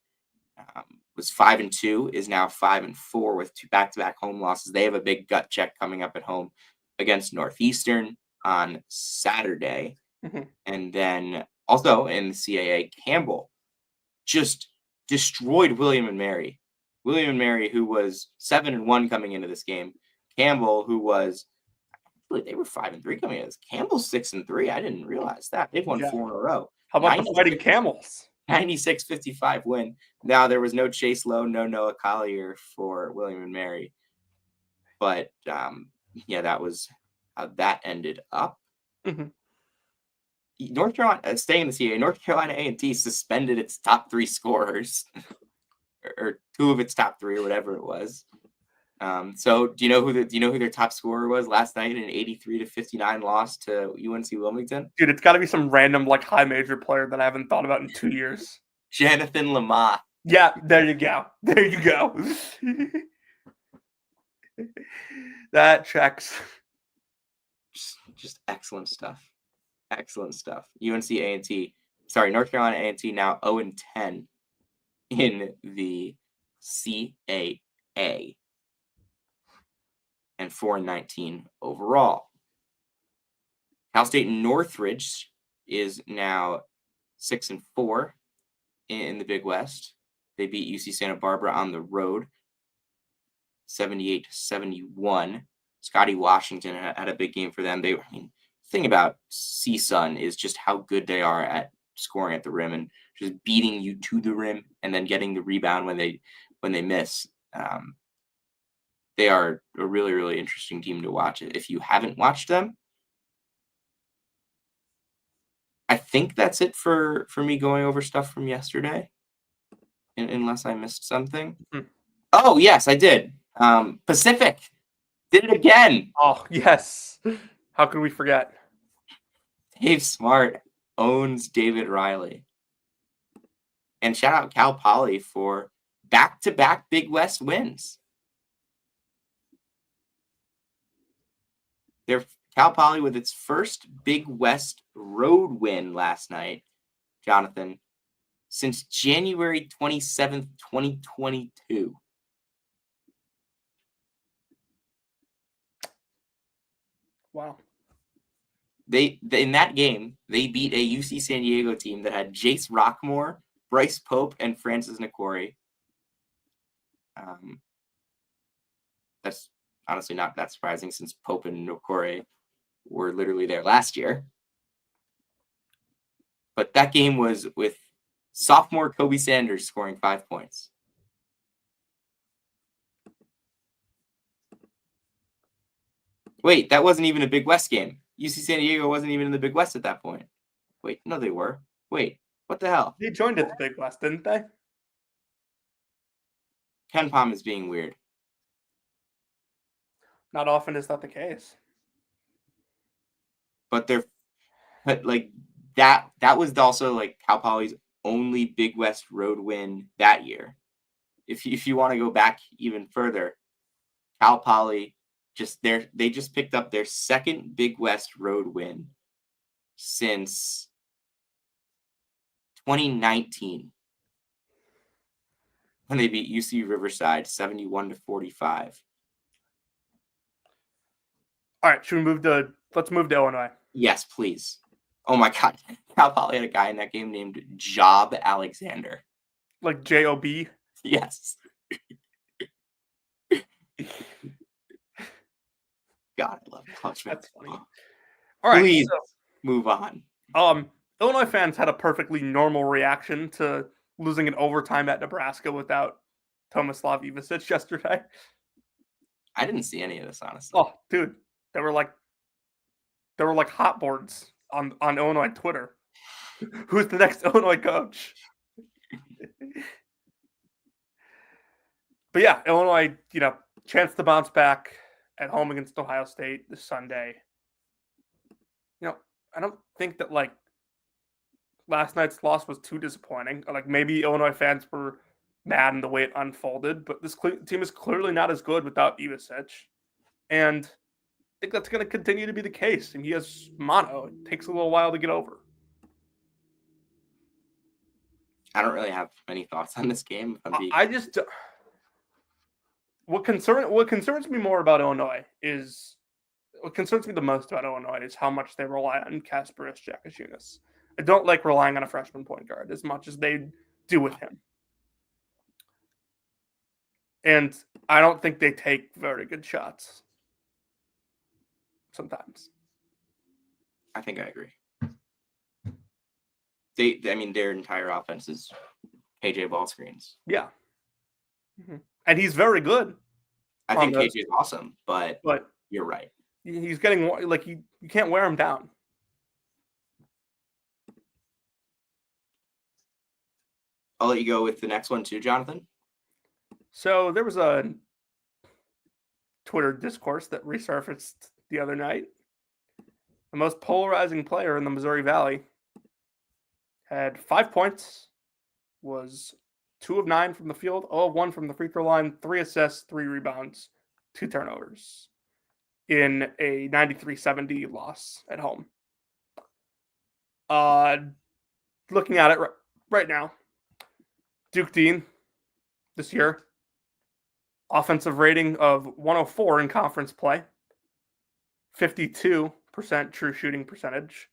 A: was 5-2, is now 5-4 with 2 back-to-back home losses. They have a big gut check coming up at home against Northeastern on Saturday.
B: Mm-hmm.
A: And then also in the CAA, Campbell just destroyed William and Mary. William and Mary, who was 7-1 coming into this game. Campbell, who was they were 5-3 coming into this. Campbell's 6-3. I didn't realize that. They've won 4 in a row.
B: How about the Fighting Camels?
A: 96-55 win. Now, there was no Chase Lowe, no Noah Collier for William and Mary. But, that was how that ended up.
B: Mm-hmm.
A: North Carolina, staying in the CAA, North Carolina A&T suspended its top 3 scorers, or 2 of its top 3, or whatever it was. So do you know who their top scorer was last night in an 83-59 loss to UNC Wilmington?
B: Dude, it's got to be some random high major player that I haven't thought about in 2 years.
A: Jonathan Lamar.
B: Yeah, there you go. There you go. That checks.
A: Just excellent stuff. Excellent stuff. North Carolina A&T now 0-10 in the CAA. And 4-19 overall. Cal State Northridge is now 6-4 in the Big West. They beat UC Santa Barbara on the road, 78-71. Scotty Washington had a big game for them. The thing about CSUN is just how good they are at scoring at the rim and just beating you to the rim and then getting the rebound when they miss. They are a really, really interesting team to watch. If you haven't watched them, I think that's it for me going over stuff from yesterday, unless I missed something. Mm-hmm. Oh, yes, I did. Pacific did it again.
B: Oh, yes. How could we forget?
A: Dave Smart owns David Riley. And shout out Cal Poly for back-to-back Big West wins. Cal Poly with its first Big West road win last night, Jonathan, since January 27th, 2022.
B: Wow.
A: They in that game, they beat a UC San Diego team that had Jace Rockmore, Bryce Pope, and Francis Nikori. That's honestly not that surprising since Pope and Nikori were literally there last year. But that game was with sophomore Kobe Sanders scoring 5 points. Wait, that wasn't even a Big West game. UC San Diego wasn't even in the Big West at that point. Wait, no, they were. Wait, what the hell?
B: They joined at the Big West, didn't they?
A: Ken Palm is being weird.
B: Not often is that the case.
A: But like that was also like Cal Poly's only Big West road win that year. If you want to go back even further, Cal Poly they just picked up their second Big West road win since 2019 when they beat UC Riverside 71-45.
B: All right, let's move to Illinois.
A: Yes, please. Oh my God, Cal Poly had a guy in that game named Job Alexander.
B: Like J-O-B?
A: Yes. God, I love college
B: That's
A: basketball.
B: funny. All right,
A: please move on.
B: Illinois fans had a perfectly normal reaction to losing in overtime at Nebraska without Tomislav Ivicic yesterday.
A: I didn't see any of this, honestly.
B: Oh, dude, there were like hot boards on Illinois Twitter. Who's the next Illinois coach? But yeah, Illinois, chance to bounce back at home against Ohio State this Sunday. I don't think that last night's loss was too disappointing. Like maybe Illinois fans were mad in the way it unfolded, but this team is clearly not as good without Ivicic. And I think that's going to continue to be the case. And he has mono. It takes a little while to get over.
A: I don't really have any thoughts on this game.
B: What concerns me more about Illinois is what concerns me the most about Illinois is how much they rely on Kasparis Jakashinas. I don't like relying on a freshman point guard as much as they do with him. And I don't think they take very good shots sometimes.
A: I think I agree. Their entire offense is KJ ball screens.
B: Yeah. Mm-hmm. And he's very good.
A: I think KJ is awesome, but you're right.
B: He's getting you can't wear him down.
A: I'll let you go with the next one too, Jonathan.
B: So there was a Twitter discourse that resurfaced the other night. The most polarizing player in the Missouri Valley had 5 points, was 2 of 9 from the field, 0 of 1 from the free throw line, 3 assists, 3 rebounds, 2 turnovers in a 93-70 loss at home. Looking at it right now, Duke Dean this year, offensive rating of 104 in conference play, 52% true shooting percentage.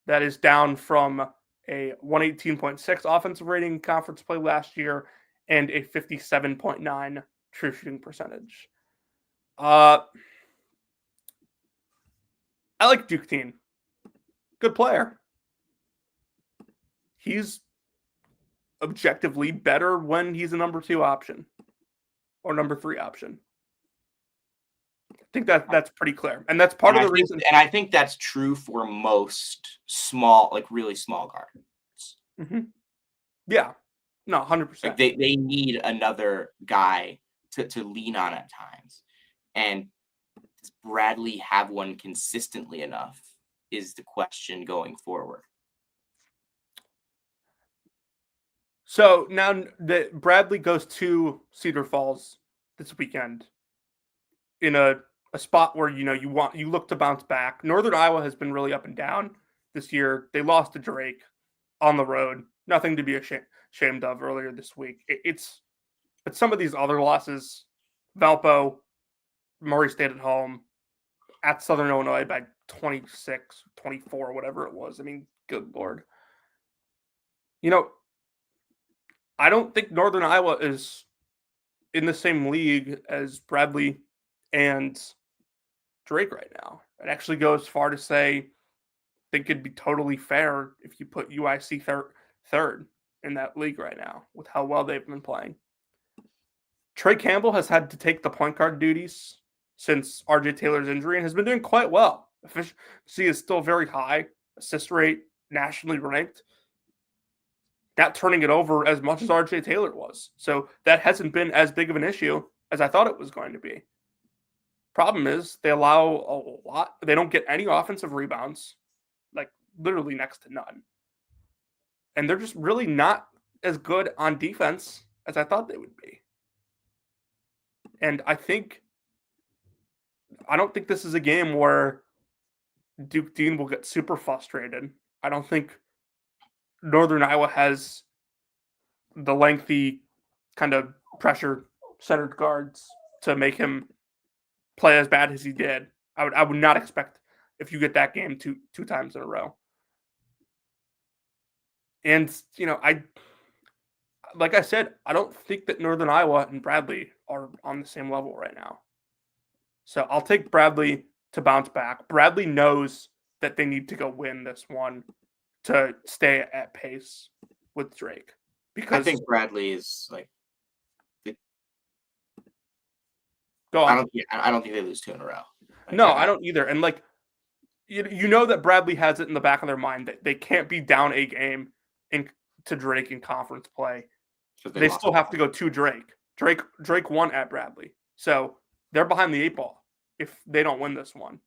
B: That is down from a 118.6 offensive rating in conference play last year and a 57.9 true shooting percentage. I like Duke Dean. Good player. He's objectively better when he's a number 2 option or number 3 option. I think that's pretty clear. And that's part of the reason.
A: And I think that's true for most really small guards.
B: Mm-hmm. Yeah. No, 100%.
A: They need another guy to lean on at times. And does Bradley have one consistently enough is the question going forward.
B: So now that Bradley goes to Cedar Falls this weekend in a spot where you look to bounce back. Northern Iowa has been really up and down this year. They lost to Drake on the road. Nothing to be ashamed of earlier this week. But some of these other losses, Valpo, Murray State at home, at Southern Illinois by 26, 24, whatever it was. I mean, good Lord. I don't think Northern Iowa is in the same league as Bradley and Drake right now. It actually goes far to say I think it'd be totally fair if you put UIC third in that league right now with how well they've been playing. Trey Campbell has had to take the point guard duties since RJ Taylor's injury and has been doing quite well. Efficiency is still very high, assist rate nationally ranked. Not turning it over as much as RJ Taylor was. So that hasn't been as big of an issue as I thought it was going to be. Problem is they allow a lot. They don't get any offensive rebounds, like literally next to none. And they're just really not as good on defense as I thought they would be. And I don't think this is a game where Duke Dean will get super frustrated. I don't think Northern Iowa has the lengthy kind of pressure centered guards to make him play as bad as he did. I would not expect if you get that game two times in a row. And like I said, I don't think that Northern Iowa and Bradley are on the same level right now. So I'll take Bradley to bounce back. Bradley knows that they need to go win this one to stay at pace with Drake. Because
A: I think Bradley is like.
B: Go on.
A: I don't think they lose 2 in a row.
B: No, I don't either. And like, you know that Bradley has it in the back of their mind that they can't be down a game to Drake in conference play. They still have to go to Drake. Drake won at Bradley, so they're behind the 8 ball if they don't win this one.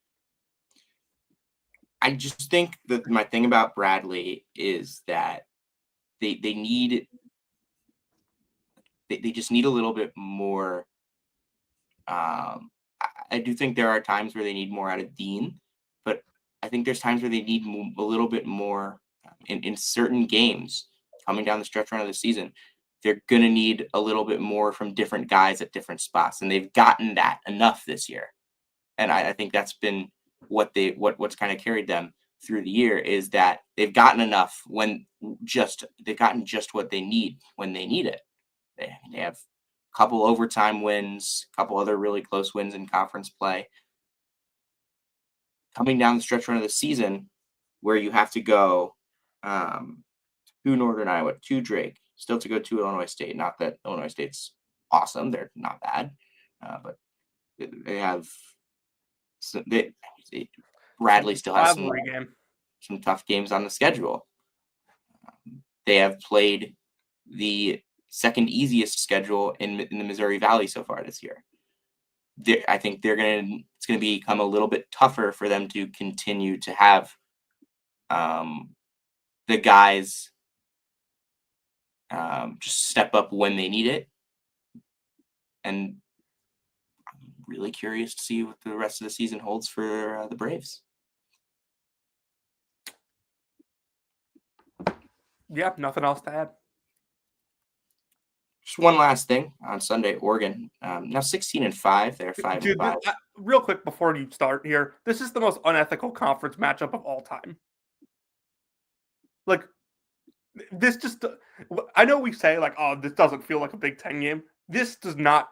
A: I just think that my thing about Bradley is that they just need a little bit more. I do think there are times where they need more out of Dean, but I think there's times where they need a little bit more in certain games coming down the stretch run of the season. They're going to need a little bit more from different guys at different spots, and they've gotten that enough this year. And I think that's been what's kind of carried them through the year is that they've gotten enough they've gotten just what they need when they need it. They have couple overtime wins, a couple other really close wins in conference play. Coming down the stretch run of the season where you have to go to Northern Iowa, to Drake, still to go to Illinois State. Not that Illinois State's awesome. They're not bad. But they have Bradley still has some tough games on the schedule. They have played the second easiest schedule in the Missouri Valley so far this year. I think it's going to become a little bit tougher for them to continue to have the guys just step up when they need it. And I'm really curious to see what the rest of the season holds for the Braves.
B: Yeah, nothing else to add.
A: Just one last thing on Sunday, Oregon. Now 16-5. They're 5-5.
B: Real quick before you start here, this is the most unethical conference matchup of all time. Like, this just, I know we say like, oh, this doesn't feel like a Big Ten game. This does not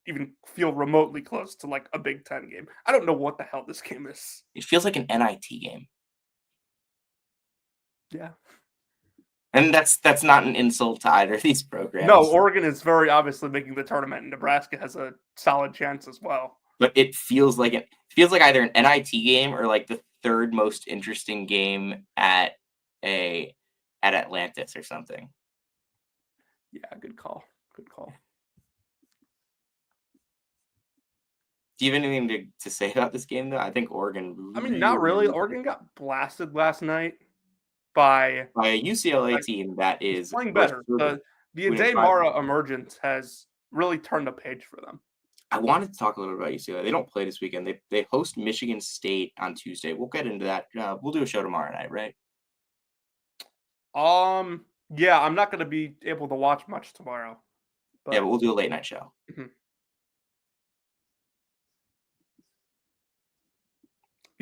B: even feel remotely close to like a Big Ten game. I don't know what the hell this game is.
A: It feels like an NIT game.
B: Yeah.
A: And that's not an insult to either of these programs.
B: No, Oregon is very obviously making the tournament, and Nebraska has a solid chance as well.
A: But it feels like either an NIT game or like the third most interesting game at Atlantis or something.
B: Yeah, good call. Good call.
A: Do you have anything to say about this game though? I think Oregon.
B: I mean, not really. Oregon got blasted last night by
A: a UCLA team that is
B: playing better. The Ade Mara emergence has really turned a page for them.
A: I wanted to talk a little bit about UCLA. They don't play this weekend. They host Michigan State on Tuesday. We'll get into that. We'll do a show tomorrow night, right?
B: Yeah, I'm not going to be able to watch much tomorrow.
A: But we'll do a late night show.
B: Mm-hmm.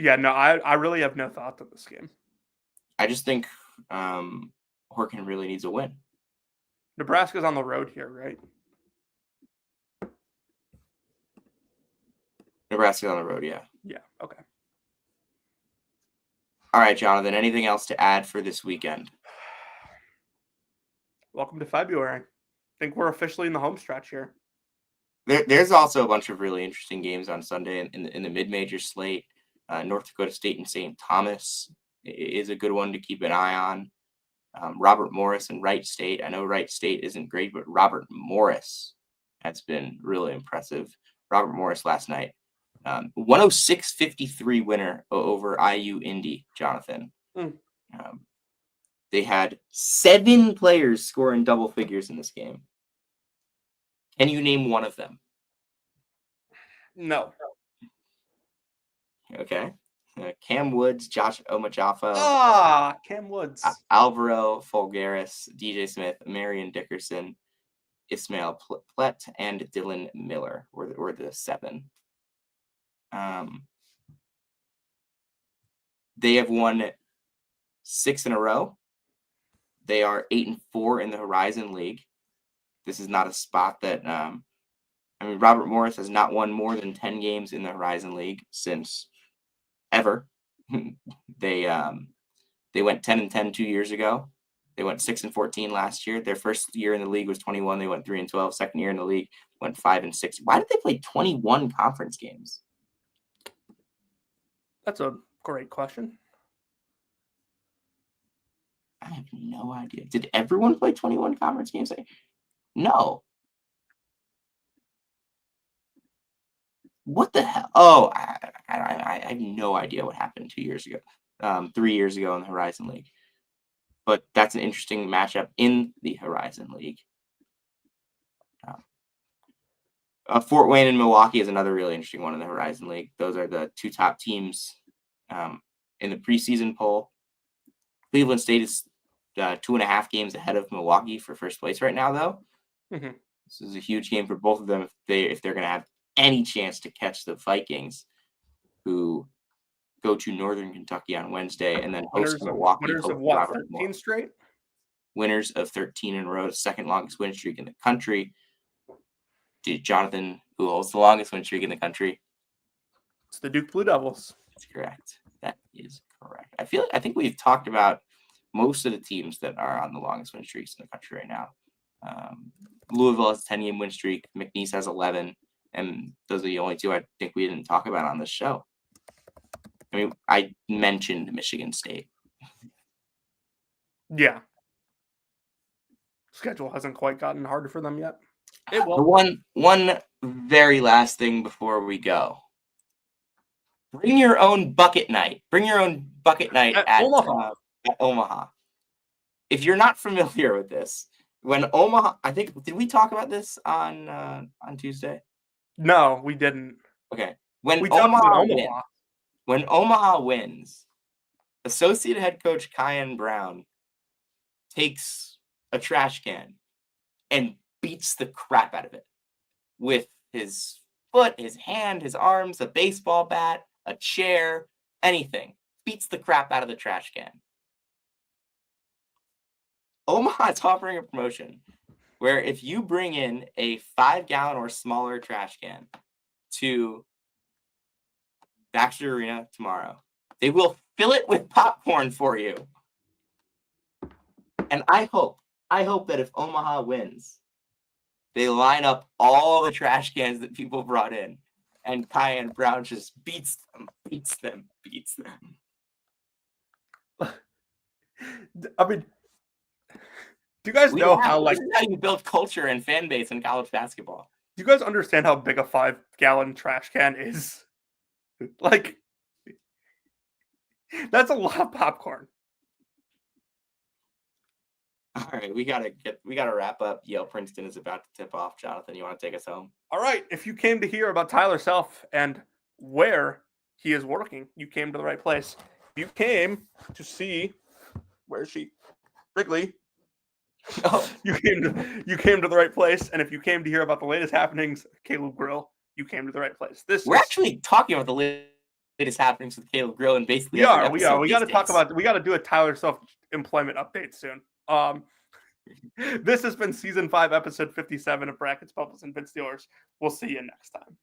B: Yeah, no, I really have no thoughts on this game.
A: I just think Horkin really needs a win.
B: Nebraska's on the road here, right?
A: Nebraska's on the road, yeah.
B: Yeah, okay.
A: All right, Jonathan, anything else to add for this weekend?
B: Welcome to February. I think we're officially in the home stretch here.
A: There's also a bunch of really interesting games on Sunday in the mid-major slate. North Dakota State and St. Thomas is a good one to keep an eye on. Robert Morris and Wright State. I know Wright State isn't great, but Robert Morris has been really impressive. Robert Morris last night, 106-53 winner over IU Indy, Jonathan. They had 7 players score in double figures in this game. Can you name one of them?
B: No.
A: Okay. Cam Woods, Josh Omajaffa.
B: Cam Woods.
A: Alvaro Folgaris, DJ Smith, Marion Dickerson, Ismail Plett, and Dylan Miller were the 7. They have won 6 in a row. They are 8-4 in the Horizon League. This is not a spot that Robert Morris has not won more than 10 games in the Horizon League since ever. They went 10-10 2 years ago. They went 6-14 last year. Their first year in the league was 21. They went 3-12. Second year in the league went 5-6. Why did they play 21 conference games?
B: That's a great question.
A: I have no idea. Did everyone play 21 conference games? No. What the hell? Oh, I have no idea what happened 2 years ago, 3 years ago in the Horizon League. But that's an interesting matchup in the Horizon League. Fort Wayne and Milwaukee is another really interesting one in the Horizon League. Those are the 2 top teams in the preseason poll. Cleveland State is 2.5 games ahead of Milwaukee for first place right now, though.
B: Mm-hmm.
A: This is a huge game for both of them if they're going to have any chance to catch the Vikings, who go to Northern Kentucky on Wednesday and then host Milwaukee.
B: Winners of what, 13 straight?
A: Winners of 13 in a row, the second longest win streak in the country. Jonathan, who holds the longest win streak in the country?
B: It's the Duke Blue Devils.
A: That's correct. That is correct. I think we've talked about most of the teams that are on the longest win streaks in the country right now. Louisville has a 10-game win streak. McNeese has 11. And those are the only 2 I think we didn't talk about on this show. I mean, I mentioned Michigan State.
B: Yeah. Schedule hasn't quite gotten harder for them yet. It will.
A: One very last thing before we go. Bring your own bucket night. Bring your own bucket night at Omaha. If you're not familiar with this, when Omaha, I think, did we talk about this on Tuesday?
B: No, we didn't.
A: Okay. When Omaha wins, associate head coach Kyan Brown takes a trash can and beats the crap out of it with his foot, his hand, his arms, a baseball bat, a chair, anything. Beats the crap out of the trash can. Omaha is offering a promotion where if you bring in a 5-gallon or smaller trash can to Baxter Arena tomorrow, they will fill it with popcorn for you. And I hope that if Omaha wins, they line up all the trash cans that people brought in, and Kyan Brown just beats them.
B: I mean, do you guys know how
A: you build culture and fan base in college basketball?
B: Do you guys understand how big a 5-gallon trash can is? Like, that's a lot of popcorn.
A: All right, we gotta wrap up. Yale Princeton is about to tip off. Jonathan, you want to take us home?
B: All right. If you came to hear about Tyler Self and where he is working, you came to the right place. If you came to see where is she? Wrigley. Oh, you came to the right place. And if you came to hear about the latest happenings, Caleb Grill, you came to the right place.
A: We're actually talking about the latest latest happenings with Caleb Grill and basically
B: We
A: every
B: are.
A: episode
B: We
A: these
B: got to talk
A: days.
B: about. We got to do a Tyler self-employment update soon. This has been season 5, episode 57 of Brackets, Bubbles, and Bid Stealers. We'll see you next time.